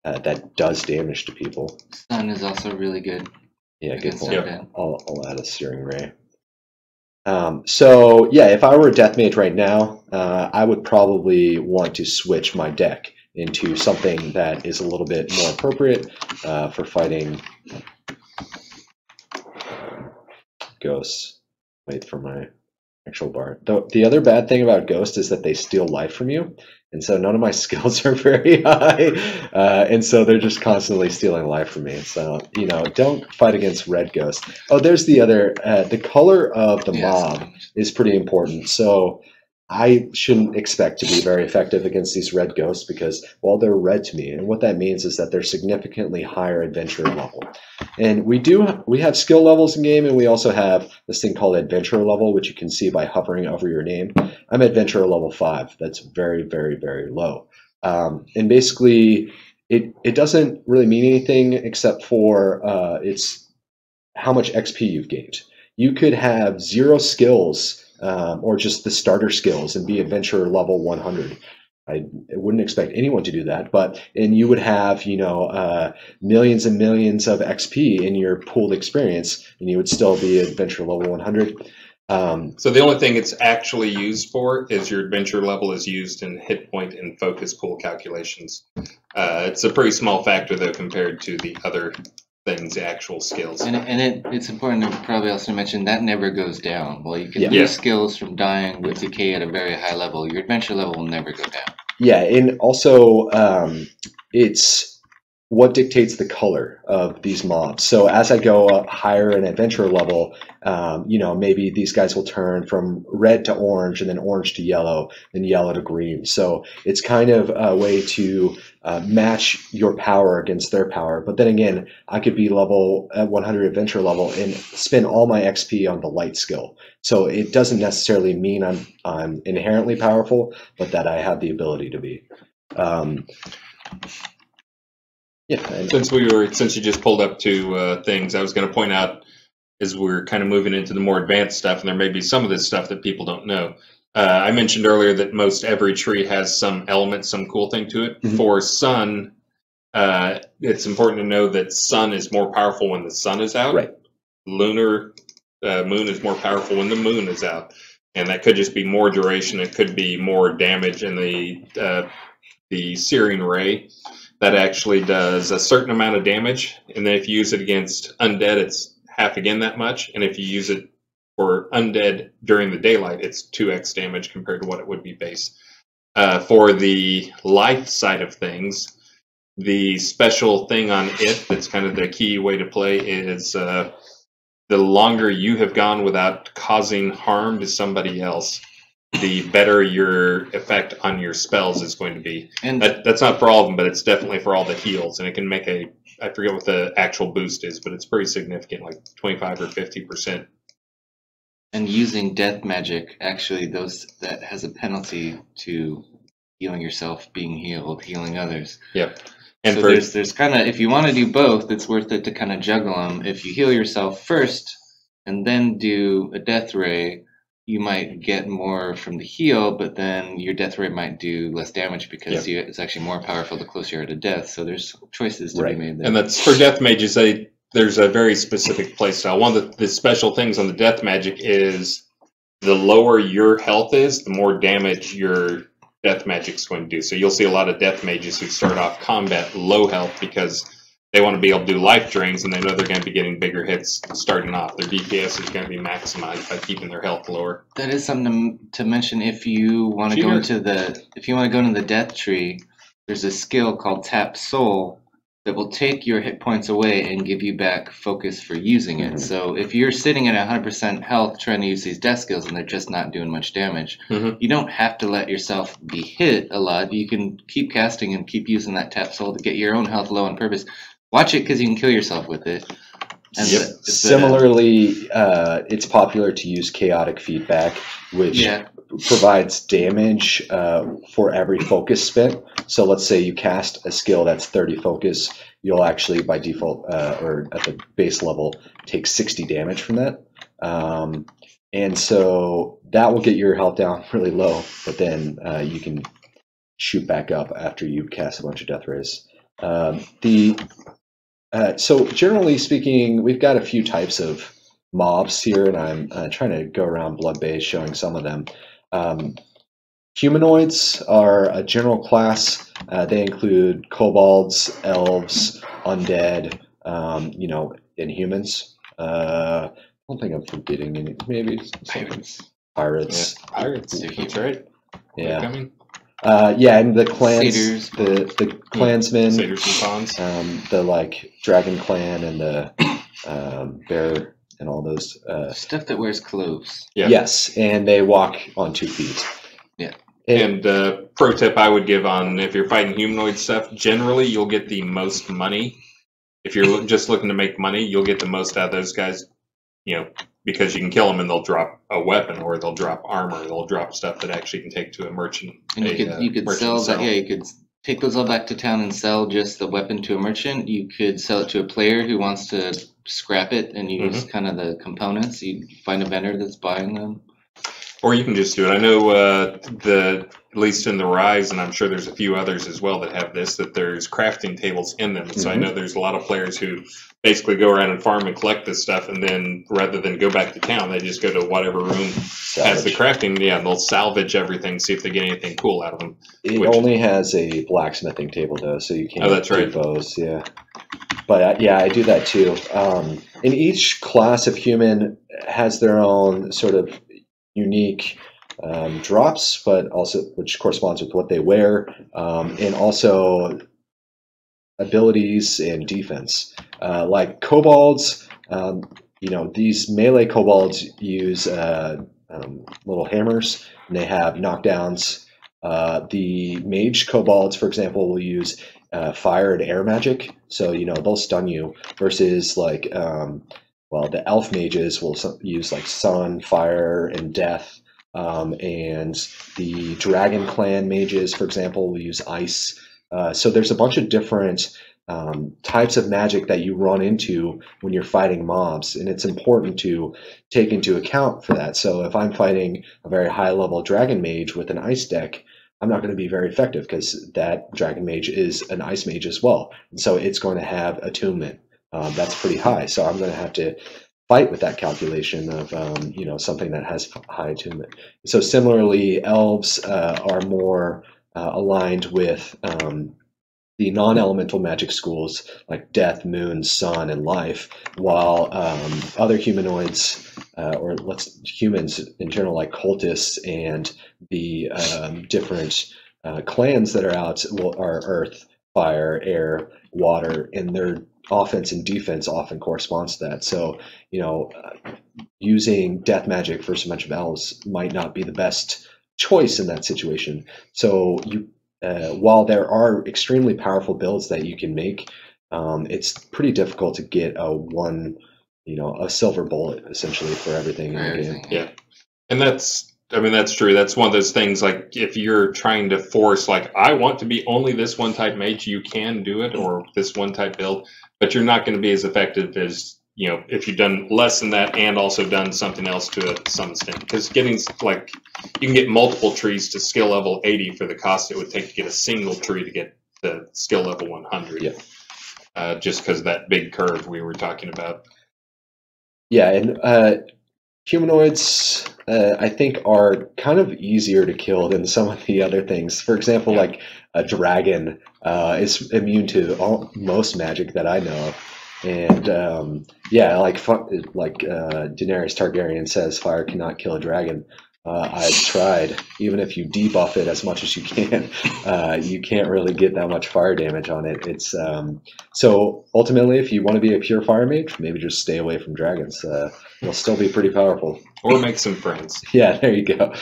that does damage to people. Stun is also really good. Yeah, good point. Undead. I'll add a Searing Ray. So yeah, if I were a death mage right now, I would probably want to switch my deck into something that is a little bit more appropriate for fighting ghosts. Wait for my actual bar. The other bad thing about ghosts is that they steal life from you, and so none of my skills are very high, and so they're just constantly stealing life from me. So, you know, don't fight against red ghosts. Oh, there's the other. The color of the mob is pretty important. So I shouldn't expect to be very effective against these red ghosts because, well, they're red to me, and what that means is that they're significantly higher adventurer level. And we have skill levels in game, and we also have this thing called adventurer level, which you can see by hovering over your name. I'm adventurer level 5. That's very, very, very low. And basically, it doesn't really mean anything except for it's how much XP you've gained. You could have 0 skills or just the starter skills and be adventurer level 100. I wouldn't expect anyone to do that, and you would have, you know, millions and millions of XP in your pooled experience, and you would still be adventure level 100. So the only thing it's actually used for is your adventure level is used in hit point and focus pool calculations. It's a pretty small factor though compared to the other things, the actual skills. And it's important to probably also mention that never goes down. Well, you can lose skills from dying with decay at a very high level. Your adventure level will never go down. Yeah, and also it's what dictates the color of these mobs. So as I go up higher in adventure level, you know, maybe these guys will turn from red to orange and then orange to yellow, then yellow to green. So it's kind of a way to match your power against their power. But then again, I could be level at 100 adventure level and spend all my XP on the light skill. So it doesn't necessarily mean I'm inherently powerful, but that I have the ability to be. Yeah. Since you just pulled up two things, I was going to point out as we're kind of moving into the more advanced stuff, and there may be some of this stuff that people don't know. I mentioned earlier that most every tree has some element, some cool thing to it. Mm-hmm. For sun, it's important to know that sun is more powerful when the sun is out. Right. Lunar moon is more powerful when the moon is out, and that could just be more duration. It could be more damage in the searing ray. That actually does a certain amount of damage, and then if you use it against undead, it's half again that much, and if you use it for undead during the daylight, it's 2x damage compared to what it would be base. For the life side of things, the special thing on it that's kind of the key way to play is the longer you have gone without causing harm to somebody else, the better your effect on your spells is going to be. And that's not for all of them, but it's definitely for all the heals. And it can make I forget what the actual boost is, but it's pretty significant, like 25 or 50%. And using death magic, actually, that has a penalty to healing yourself, being healed, healing others. Yep. And so there's kind of, if you want to do both, it's worth it to kind of juggle them. If you heal yourself first and then do a death ray, you might get more from the heal, but then your death ray might do less damage because it's actually more powerful the closer you are to death. So there's choices to be made there. And that's for death mages. there's a very specific playstyle. One of the special things on the death magic is the lower your health is, the more damage your death magic's going to do. So you'll see a lot of death mages who start off combat low health because they want to be able to do life drains, and they know they're going to be getting bigger hits starting off. Their DPS is going to be maximized by keeping their health lower. That is something to mention if you want to go into the death tree. There's a skill called Tap Soul that will take your hit points away and give you back focus for using it. So if you're sitting at 100% health trying to use these death skills and they're just not doing much damage, you don't have to let yourself be hit a lot. You can keep casting and keep using that Tap Soul to get your own health low on purpose. Watch it because you can kill yourself with it. And Similarly, it's popular to use chaotic feedback, which provides damage for every focus spent. So let's say you cast a skill that's 30 focus, you'll actually by default or at the base level take 60 damage from that. And so that will get your health down really low, but then you can shoot back up after you cast a bunch of death rays. So generally speaking, we've got a few types of mobs here, and I'm trying to go around Blood Bay showing some of them. Humanoids are a general class. They include kobolds, elves, undead, and humans. I don't think I'm forgetting any. Maybe pirates. Yeah, pirates. That's right. Yeah. And the clans, Satyrs. the clansmen, Satyrs and Fawns. the like Dragon Clan and the Bear and all those stuff that wears clothes. Yeah. Yes, and they walk on 2 feet. Yeah. And pro tip I would give on if you're fighting humanoid stuff, generally you'll get the most money. If you're just looking to make money, you'll get the most out of those guys. Because you can kill them and they'll drop a weapon or they'll drop armor. They'll drop stuff that actually can take to a merchant. And you could sell that. Yeah, you could take those all back to town and sell just the weapon to a merchant. You could sell it to a player who wants to scrap it and use kind of the components. You find a vendor that's buying them. Or you can just do it. I know at least in the Rise, and I'm sure there's a few others as well that have this, that there's crafting tables in them. So I know there's a lot of players who basically go around and farm and collect this stuff, and then rather than go back to town, they just go to whatever room has the crafting. Yeah, and they'll salvage everything, see if they get anything cool out of them. It only has a blacksmithing table though, so you can't do those. Yeah. But I do that too. And each class of human has their own sort of unique drops, but also which corresponds with what they wear, and also abilities and defense. Like kobolds, these melee kobolds use little hammers, and they have knockdowns. The mage kobolds, for example, will use fire and air magic, so they'll stun you. Versus like the elf mages will use like sun, fire, and death. And the Dragon Clan mages, for example, will use ice. So there's a bunch of different types of magic that you run into when you're fighting mobs, and it's important to take into account for that. So if I'm fighting a very high-level Dragon Mage with an ice deck, I'm not going to be very effective because that Dragon Mage is an ice mage as well. And so it's going to have attunement. That's pretty high. So I'm going to have to fight with that calculation of something that has high attunement. So similarly, elves are more aligned with the non-elemental magic schools like death, moon, sun, and life, while other humanoids humans in general, like cultists and the different clans that are out are earth, fire, air, water, and their offense and defense often corresponds to that. So using death magic versus a bunch of elves might not be the best choice in that situation. So while there are extremely powerful builds that you can make, it's pretty difficult to get a silver bullet essentially for everything in the game. Yeah, and that's true. That's one of those things, like if you're trying to force, like, I want to be only this one type mage, you can do it, or this one type build, but you're not going to be as effective as if you've done less than that and also done something else to it to some extent. Because you can get multiple trees to skill level 80 for the cost it would take to get a single tree to get the skill level 100. Yeah. just because of that big curve we were talking about. Yeah, and humanoids, I think, are kind of easier to kill than some of the other things. For example, like a dragon is immune to most magic that I know of. And yeah, like Daenerys Targaryen says, fire cannot kill a dragon. I've tried. Even if you debuff it as much as you can, you can't really get that much fire damage on it. It's so ultimately, if you want to be a pure fire mage, maybe just stay away from dragons. They'll still be pretty powerful. Or make some friends. Yeah, there you go.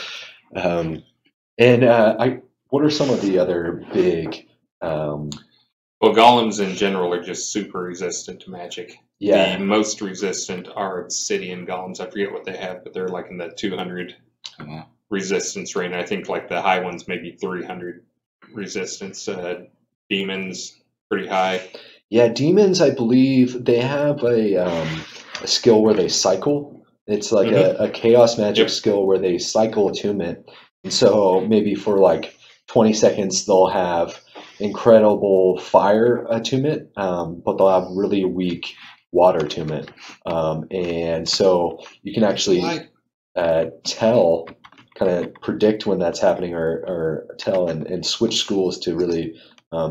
What are some of the other big? Well, golems in general are just super resistant to magic. Yeah. The most resistant are obsidian golems. I forget what they have, but they're like in the 200 resistance range. I think like the high ones maybe 300 resistance. Demons pretty high. Yeah, demons, I believe they have a skill where they cycle. It's like a chaos magic skill where they cycle attunement. And so maybe for like 20 seconds they'll have incredible fire attunement, but they'll have really weak water attunement. And so you can actually tell, kind of predict when that's happening, or tell and switch schools to really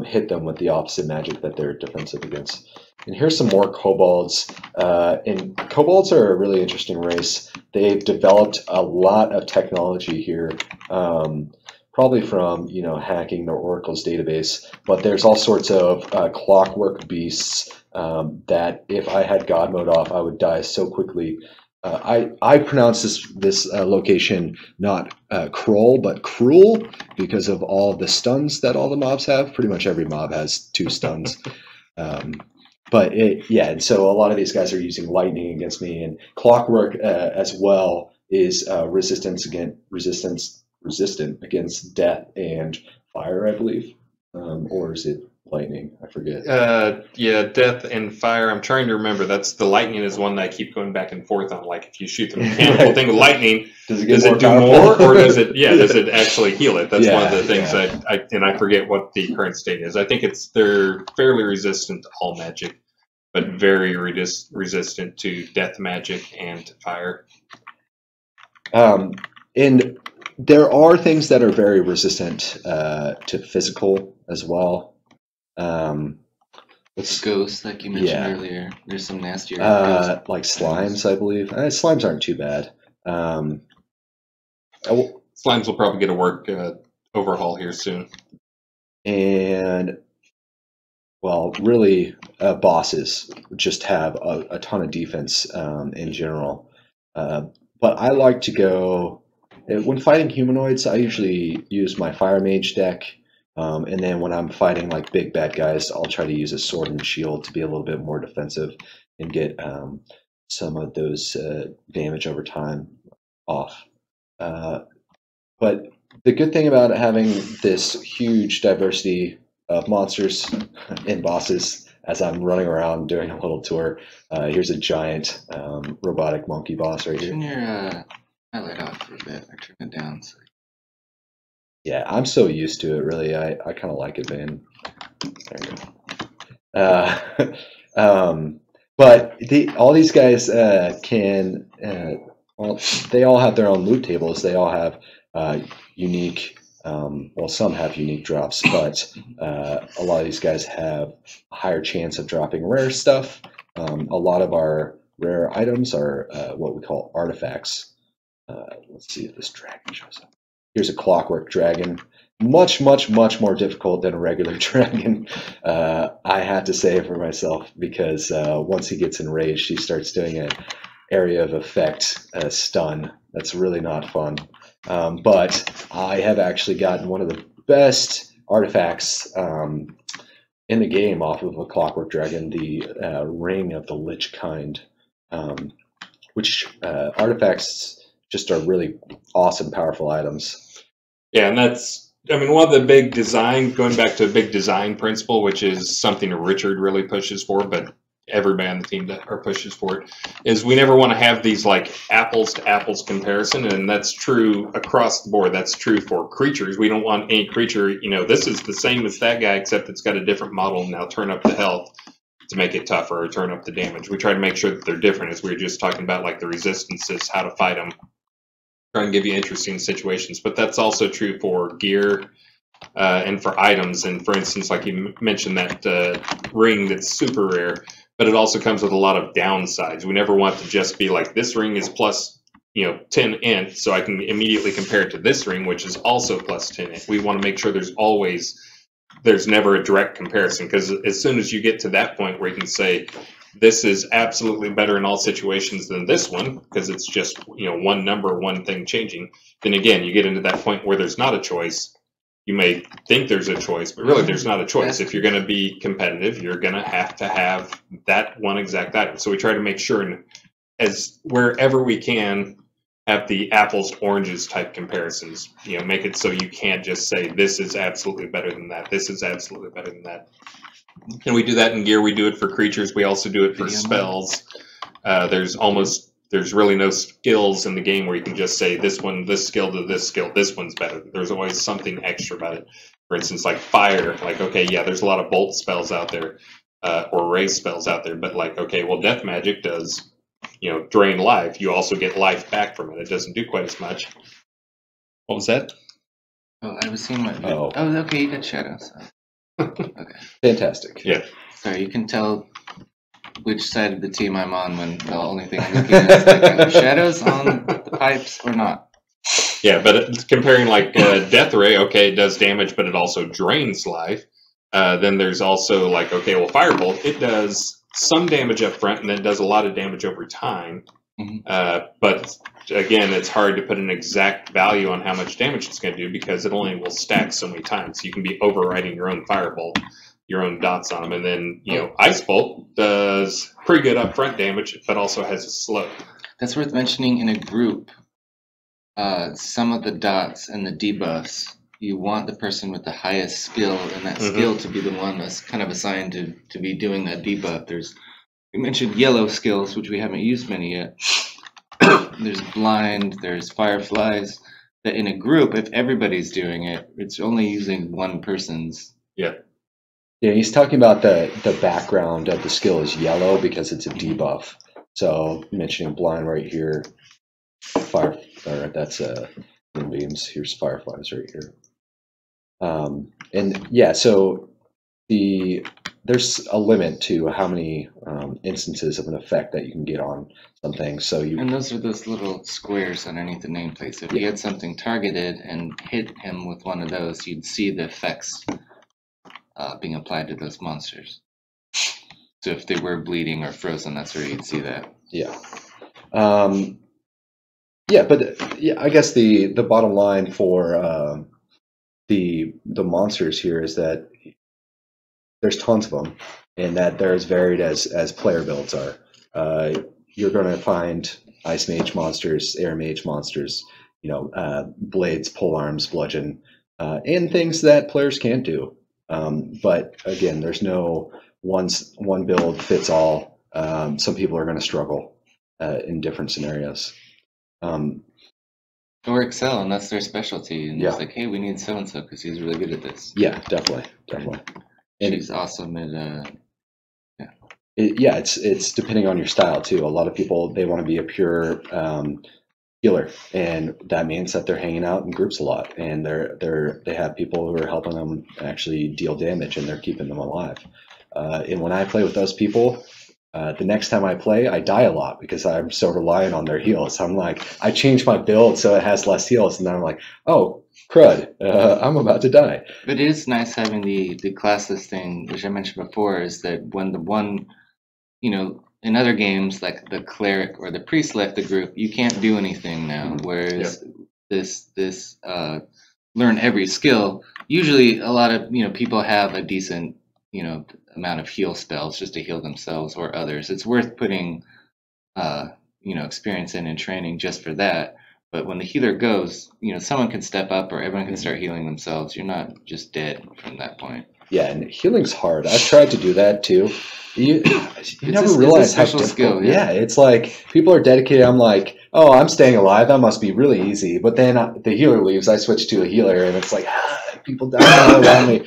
hit them with the opposite magic that they're defensive against. And here's some more kobolds. And kobolds are a really interesting race. They've developed a lot of technology here, probably from hacking their Oracle's database. But there's all sorts of clockwork beasts that if I had God mode off, I would die so quickly. I pronounce this location not Kroll, but Cruel, because of all the stuns that all the mobs have. Pretty much every mob has 2 stuns. And so a lot of these guys are using lightning against me, and clockwork as well is resistant against death and fire, I believe, or is it lightning? I forget. Yeah, death and fire. I'm trying to remember. That's the lightning is one that I keep going back and forth on. Like if you shoot the mechanical thing with lightning, does it do more, or does it? Yeah, does it actually heal it? That's one of the things I forget what the current state is. I think they're fairly resistant to all magic, but very resistant to death magic and to fire. And there are things that are very resistant to physical as well. Ghosts, like you mentioned earlier. There's some nastier ghosts. Like slimes, I believe. Slimes aren't too bad. Slimes will probably get a work overhaul here soon. And really, bosses just have a ton of defense in general. But I like to go when fighting humanoids. I usually use my fire mage deck. And then when I'm fighting like big bad guys, I'll try to use a sword and shield to be a little bit more defensive and get some of those damage over time off. But the good thing about having this huge diversity of monsters and bosses, as I'm running around doing a little tour, here's a giant robotic monkey boss right here. Turn your highlight off for a bit. I turn it down. So. Yeah, I'm so used to it, really. I kind of like it, man. There you go. But all these guys can, they all have their own loot tables. They all have unique, some have unique drops, but a lot of these guys have a higher chance of dropping rare stuff. A lot of our rare items are what we call artifacts. Let's see if this dragon shows up. Here's a clockwork dragon. Much, much, much more difficult than a regular dragon, I had to say for myself, because once he gets enraged, he starts doing an area of effect stun. That's really not fun. But I have actually gotten one of the best artifacts in the game off of a clockwork dragon, the Ring of the Lich Kind, which artifacts just are really awesome, powerful items. Yeah, and one of the big design, going back to a big design principle, which is something Richard really pushes for, but everybody on the team pushes for it, is we never want to have these like apples to apples comparison, and that's true across the board. That's true for creatures. We don't want any creature, this is the same as that guy, except it's got a different model, now turn up the health. to make it tougher or turn up the damage. We try to make sure that they're different, as we were just talking about, like the resistances, how to fight them. Try and give you interesting situations, but that's also true for gear and for items. And for instance, like you mentioned, that ring that's super rare, but it also comes with a lot of downsides. We never want to just be like, this ring is plus 10 int, so I can immediately compare it to this ring, which is also plus 10 int. We want to make sure there's never a direct comparison, because as soon as you get to that point where you can say, this is absolutely better in all situations than this one, because it's just one number, one thing changing, then again, you get into that point where there's not a choice. You may think there's a choice, but really there's not a choice. If you're going to be competitive, you're going to have that one exact item. So we try to make sure, as wherever we can, have the apples to oranges type comparisons. Make it so you can't just say, this is absolutely better than that. This is absolutely better than that. And we do that in gear. We do it for creatures. We also do it for spells. There's really no skills in the game where you can just say this skill to this skill, this one's better. There's always something extra about it. For instance, like fire, like, okay, yeah, there's a lot of bolt spells out there, or raise spells out there, but like, okay, well, death magic does, drain life. You also get life back from it. It doesn't do quite as much. What was that? Oh, I was seeing what. Oh, okay, you got shadows. Okay. Fantastic. Yeah. Sorry, you can tell which side of the team I'm on when the only thing I'm looking at is like, are there shadows on the pipes or not? Yeah, but it's comparing like Death Ray, okay, it does damage, but it also drains life. Then there's also like, okay, well, Firebolt, it does some damage up front, and then it does a lot of damage over time. Mm-hmm. But again, it's hard to put an exact value on how much damage it's going to do, because it only will stack so many times. You can be overriding your own Firebolt, your own dots on them. And then, Ice Bolt does pretty good upfront damage, but also has a slope. That's worth mentioning in a group. Some of the dots and the debuffs, you want the person with the highest skill, and that skill to be the one that's kind of assigned to be doing that debuff. We mentioned yellow skills, which we haven't used many yet. There's blind, there's fireflies. That in a group, if everybody's doing it, it's only using one person's. Yeah. Yeah, he's talking about the background of the skill is yellow because it's a debuff. So mentioning blind right here, that's moonbeams. Here's fireflies right here. And yeah, so there's a limit to how many instances of an effect that you can get on something. And those are those little squares underneath the nameplate. So if you had something targeted and hit him with one of those, you'd see the effects being applied to those monsters. So if they were bleeding or frozen, that's where you'd see that. Yeah. I guess the bottom line for the monsters here is that there's tons of them, and that they're as varied as player builds are. You're going to find Ice Mage monsters, Air Mage monsters, blades, polearms, bludgeon, and things that players can't do. But again, there's no one build fits all. Some people are going to struggle in different scenarios. Or excel, and that's their specialty. And it's like, hey, we need so-and-so because he's really good at this. Yeah, definitely. And he's awesome at, it's depending on your style, too. A lot of people, they want to be a pure healer, and that means that they're hanging out in groups a lot, and they have people who are helping them actually deal damage, and they're keeping them alive. And when I play with those people, the next time I play, I die a lot because I'm so reliant on their heals. I'm like, I change my build so it has less heals, and then I'm like, oh, crud, I'm about to die. But it is nice having the classless thing, which I mentioned before, is that when the one, in other games, like the cleric or the priest left the group, you can't do anything now. Whereas this learn every skill, usually a lot of, people have a decent, amount of heal spells just to heal themselves or others. It's worth putting, experience in and training just for that. But when the healer goes, someone can step up or everyone can start healing themselves. You're not just dead from that point. Yeah, and healing's hard. I've tried to do that too. You never realize how difficult. Skill, yeah, it's like people are dedicated. I'm like, oh, I'm staying alive. That must be really easy. But then the healer leaves. I switch to a healer, and it's like, people die all around me.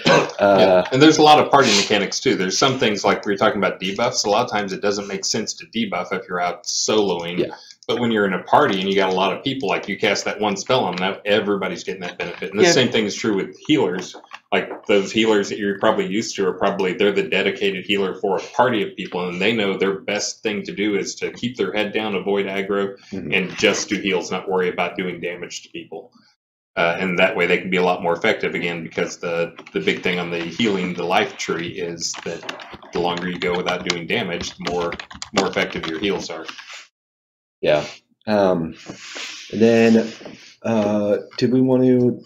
And there's a lot of party mechanics too. There's some things like we were talking about debuffs. A lot of times it doesn't make sense to debuff if you're out soloing. Yeah. But when you're in a party and you got a lot of people, like you cast that one spell on them, everybody's getting that benefit. And the same thing is true with healers. Like those healers that you're probably used to they're the dedicated healer for a party of people, and they know their best thing to do is to keep their head down, avoid aggro, and just do heals, not worry about doing damage to people. And that way they can be a lot more effective again, because the big thing on the healing the life tree is that the longer you go without doing damage, the more effective your heals are. Yeah. And then did we want to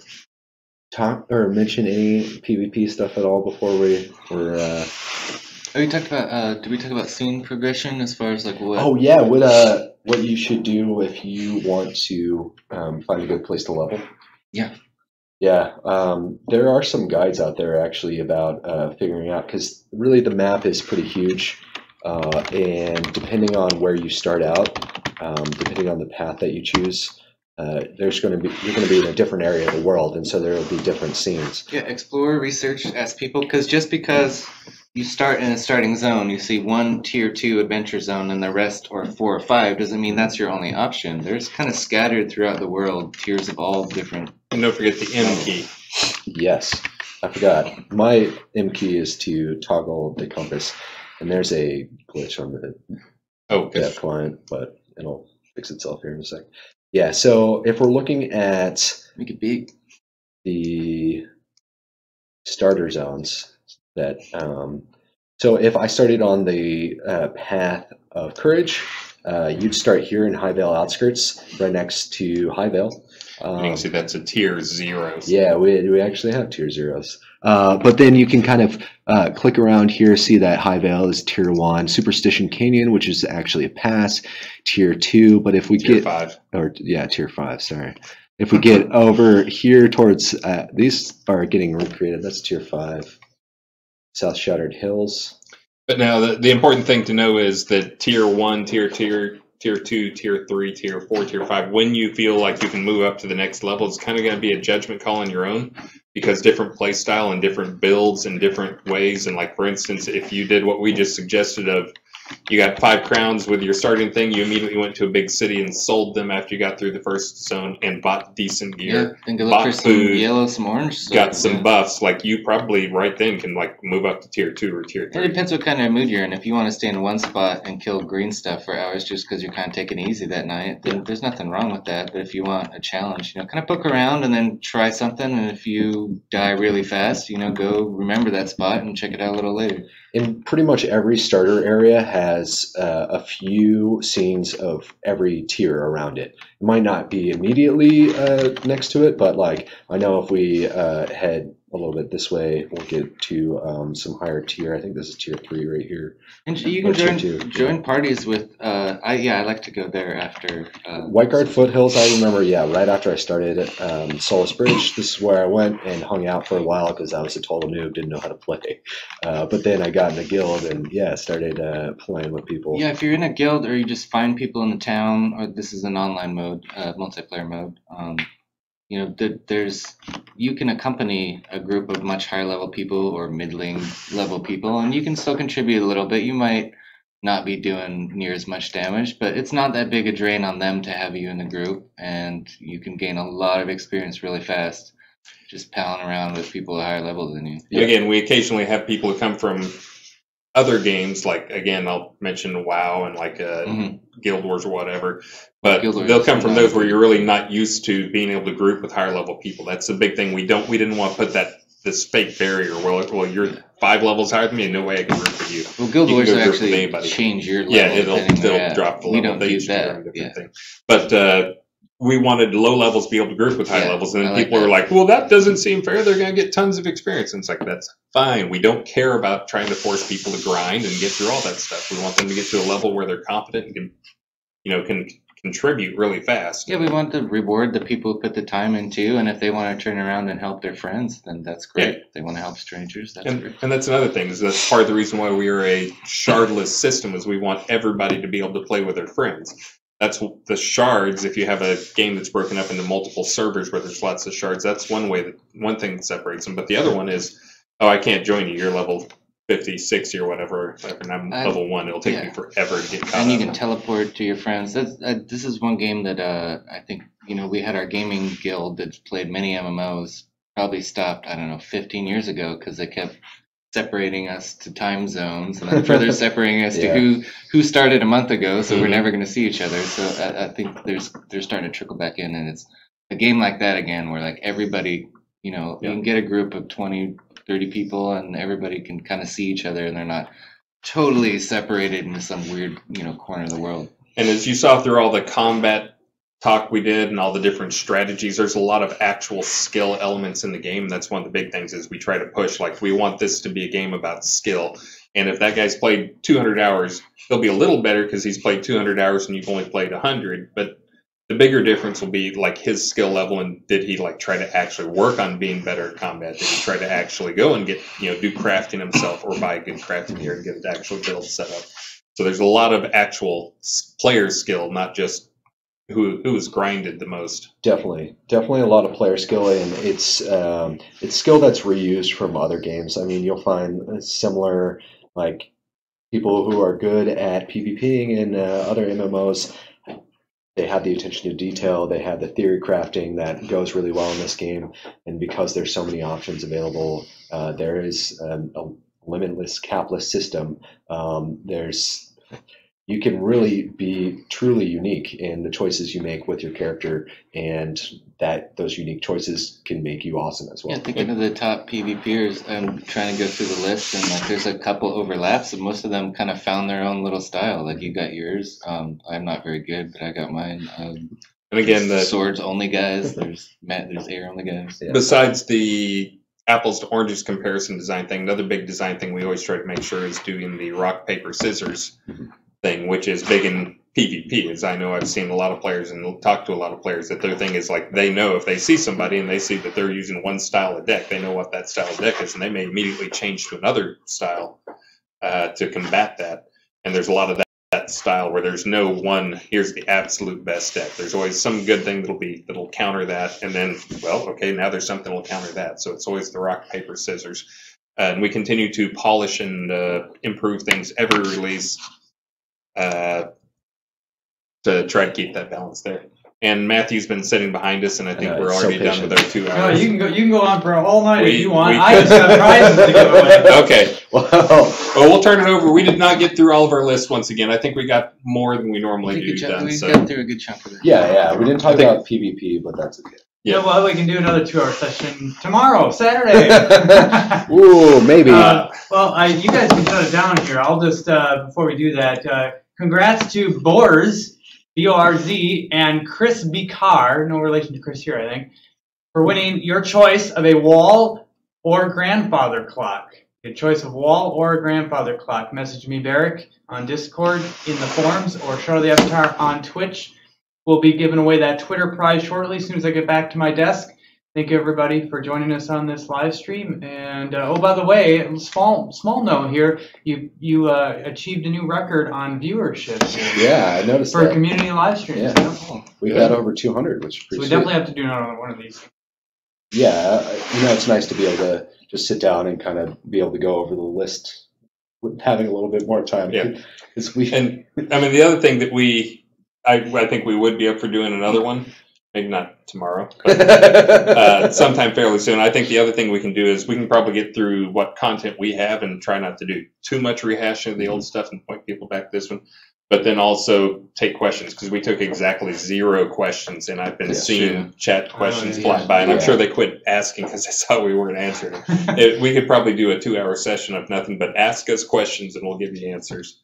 talk or mention any PvP stuff at all before we were we talked about did we talk about scene progression as far as like what? Oh yeah, what you should do if you want to find a good place to level. Yeah. Yeah, there are some guides out there actually about figuring out, because really the map is pretty huge, and depending on where you start out, depending on the path that you choose, you're going to be in a different area of the world, and so there will be different scenes. Yeah, explore, research, ask people, because just because you start in a starting zone, you see one tier 2 adventure zone and the rest are 4 or 5, doesn't mean that's your only option. There's kind of scattered throughout the world tiers of all different. And don't forget the M key. Yes, I forgot. My M key is to toggle the compass, and there's a glitch on the client, but it'll fix itself here in a sec. Yeah, so if we're looking at Make it big. The starter zones, that so if I started on the path of courage, you'd start here in Highvale outskirts, right next to Highvale. You can see that's a tier 0. Yeah, we actually have tier 0s. But then you can kind of click around here, see that Highvale is tier 1, Superstition Canyon, which is actually a pass, tier 2. But if we tier get 5, or yeah, tier 5. Sorry. If we get over here towards these are getting recreated. That's tier 5. South Shattered Hills. But now the important thing to know is that tier 1, tier 2, tier 3, tier 4, tier 5, when you feel like you can move up to the next level, it's kind of going to be a judgment call on your own, because different play style and different builds and different ways. And like, for instance, if you did what we just suggested of, you got 5 crowns with your starting thing, you immediately went to a big city and sold them after you got through the first zone and bought decent gear. Yeah, then go look for some yellow, some orange. Got some buffs. Like, you probably right then can like move up to tier 2 or tier 3. It depends what kind of mood you're in. If you want to stay in one spot and kill green stuff for hours just because you're kind of taking it easy that night, then there's nothing wrong with that. But if you want a challenge, kind of poke around and then try something. And if you die really fast, go remember that spot and check it out a little later. And pretty much every starter area has a few scenes of every tier around it. It might not be immediately next to it, but like I know if we head a little bit this way, we'll get to some higher tier. I think this is tier 3 right here. And you can join parties with. I like to go there after. Whiteguard Foothills. I remember. Yeah, right after I started Solace Bridge. This is where I went and hung out for a while because I was a total noob, didn't know how to play. But then I got in a guild and started playing with people. Yeah, if you're in a guild or you just find people in the town, or this is an online mode, multiplayer mode. You can accompany a group of much higher level people or middling level people, and you can still contribute a little bit. You might not be doing near as much damage, but it's not that big a drain on them to have you in the group, and you can gain a lot of experience really fast just palling around with people at higher levels than you. Yeah. Again, we occasionally have people who come from other games, like, again, I'll mention WoW and like Guild Wars or whatever, but they'll come from those where you're really not used to being able to group with higher level people. That's the big thing. We didn't want to put this fake barrier. Well, you're 5 levels higher than me, no way I can group with you. Well, Guild Wars will actually change your level. Yeah, it'll drop the level. We don't do that. Thing. But we wanted low levels to be able to group with high levels, and then people were like, well, that doesn't seem fair. They're going to get tons of experience. And it's like, that's fine. We don't care about trying to force people to grind and get through all that stuff. We want them to get to a level where they're competent and can contribute really fast. Yeah, we want to reward the people who put the time in too, and if they want to turn around and help their friends, then that's great. Yeah. If they want to help strangers, that's great. And that's another thing, is that's part of the reason why we are a shardless system, is we want everybody to be able to play with their friends. that's the shards. If you have a game that's broken up into multiple servers where there's lots of shards, that's one thing that separates them. But the other one is, oh, I can't join you. You're level 50, 60 or whatever, and I'm level 1. It'll take me forever to get caught And you can teleport to your friends. This is one game that I think, we had our gaming guild that played many MMOs, probably stopped, I don't know, 15 years ago because they kept separating us to time zones and then further separating us to who started a month ago, so we're never going to see each other. So I think they're starting to trickle back in, and it's a game like that again where like everybody, you can get a group of 20, 30 people and everybody can kind of see each other and they're not totally separated into some weird, corner of the world. And as you saw through all the combat talk we did and all the different strategies, there's a lot of actual skill elements in the game. That's one of the big things is we try to push, like, we want this to be a game about skill. And if that guy's played 200 hours, he'll be a little better because he's played 200 hours and you've only played 100. But the bigger difference will be like his skill level, and did he like try to actually work on being better at combat? Did he try to actually go and get, do crafting himself or buy good crafting gear and get an actual build set up? So there's a lot of actual player skill, not just who's grinded the most. Definitely a lot of player skill, and it's skill that's reused from other games. I mean, you'll find similar, like, people who are good at PvPing in other MMOs. They have the attention to detail, they have the theory crafting that goes really well in this game, and because there's so many options available, there is a limitless, capless system. You can really be truly unique in the choices you make with your character, and those unique choices can make you awesome as well. Yeah, thinking of the top PvPers, I'm trying to go through the list, and like there's a couple overlaps, and most of them kind of found their own little style. Like you got yours. I'm not very good, but I got mine. And again, the swords only guys. There's air only guys. Yeah. Besides the apples to oranges comparison design thing, another big design thing we always try to make sure is doing the rock, paper, scissors thing, which is big in PvP. As I know, I've seen a lot of players and talked to a lot of players that their thing is like, they know if they see somebody and they see that they're using one style of deck, they know what that style of deck is, and they may immediately change to another style to combat that. And there's a lot of that style where there's no one, here's the absolute best deck. There's always some good thing that'll counter that, and then, well, okay, now there's something that'll counter that. So it's always the rock, paper, scissors. And we continue to polish and improve things every release, to try to keep that balance there. And Matthew's been sitting behind us, and I think we're already done with our 2 hours. No, you can go on for a whole night if you want. I just have prizes to give away. Okay. Well, we'll turn it over. We did not get through all of our lists once again. I think we got more than we normally do done. We got through a good chunk of it. Yeah. We didn't talk about PvP, but that's okay. Yeah, well, we can do another 2-hour session tomorrow, Saturday. Ooh, maybe. You guys can shut it down here. I'll just, before we do that, congrats to Borz, B-O-R-Z, and Chris Bikar, no relation to Chris here, I think, for winning your choice of a wall or grandfather clock. Your choice of wall or a grandfather clock. Message me, Barrick, on Discord, in the forums, or Shroud the Avatar on Twitch. We'll be giving away that Twitter prize shortly as soon as I get back to my desk. Thank you, everybody, for joining us on this live stream. And oh, by the way, small note here, you achieved a new record on viewership. Yeah, I noticed for that. Community live streams. Yeah. We got over 200, which is pretty. So we sweet. definitely have to do another one of these. Yeah, it's nice to be able to just sit down and kind of be able to go over the list, with having a little bit more time. Yeah. And I mean, the other thing that I think we would be up for doing another one. Maybe not tomorrow, but sometime fairly soon. I think the other thing we can do is we can probably get through what content we have and try not to do too much rehashing of the old stuff and point people back to this one. But then also take questions, because we took exactly 0 questions, and I've been seeing chat questions fly by, and I'm sure they quit asking because they saw we weren't answering. We could probably do a 2-hour session of nothing but ask us questions, and we'll give you answers.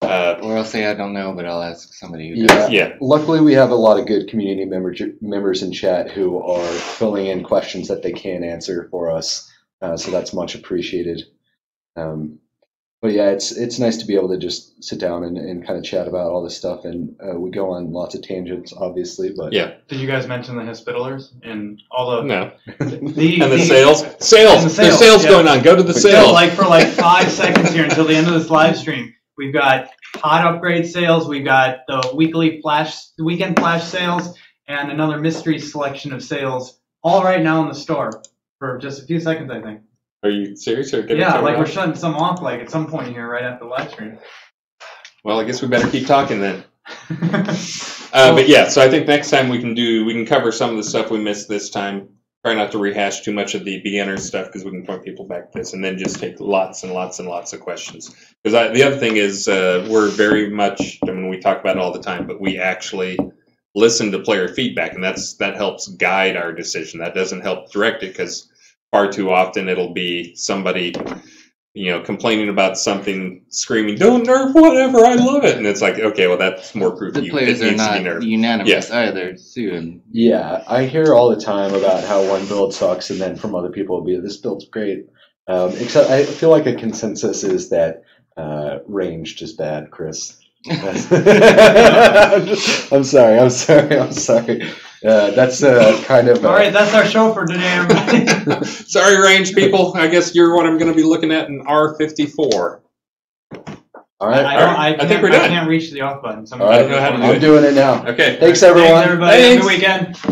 Or I'll say I don't know, but I'll ask somebody who does. Yeah. Luckily, we have a lot of good community members in chat who are filling in questions that they can answer for us, so that's much appreciated. But yeah, it's nice to be able to just sit down and kind of chat about all this stuff, and we go on lots of tangents, obviously. But yeah. Did you guys mention the Hospitallers and all the the sales? There's sales going on. Go to the sales. For 5 seconds here until the end of this live stream. We've got hot upgrade sales. We've got the weekend flash sales, and another mystery selection of sales, all right now in the store for just a few seconds, I think. Are you serious? Yeah, like we're shutting some off like at some point here right after the live stream. Well, I guess we better keep talking then. But yeah, so I think next time we can cover some of the stuff we missed this time. Try not to rehash too much of the beginner stuff because we can point people back to this, and then just take lots and lots and lots of questions. Because the other thing is, we're very much, I mean, we talk about it all the time, but we actually listen to player feedback, and that helps guide our decision. That doesn't help direct it, because far too often it'll be somebody, complaining about something, screaming, "Don't nerf whatever, I love it," and it's like, okay, well, that's more proof the players are not unanimous either, too. And yeah, I hear all the time about how one build sucks, and then from other people it'll be, this build's great. Except I feel like a consensus is that ranged is bad, Chris. I'm sorry. That's kind of. All right, that's our show for today, everybody. Sorry, range people. I guess you're what I'm going to be looking at in R54. All right. I think we're done. I can't reach the off button. So all right. I don't know how to do it. I'm doing it now. Okay. Thanks, everyone. Thanks, everybody. Have a good weekend.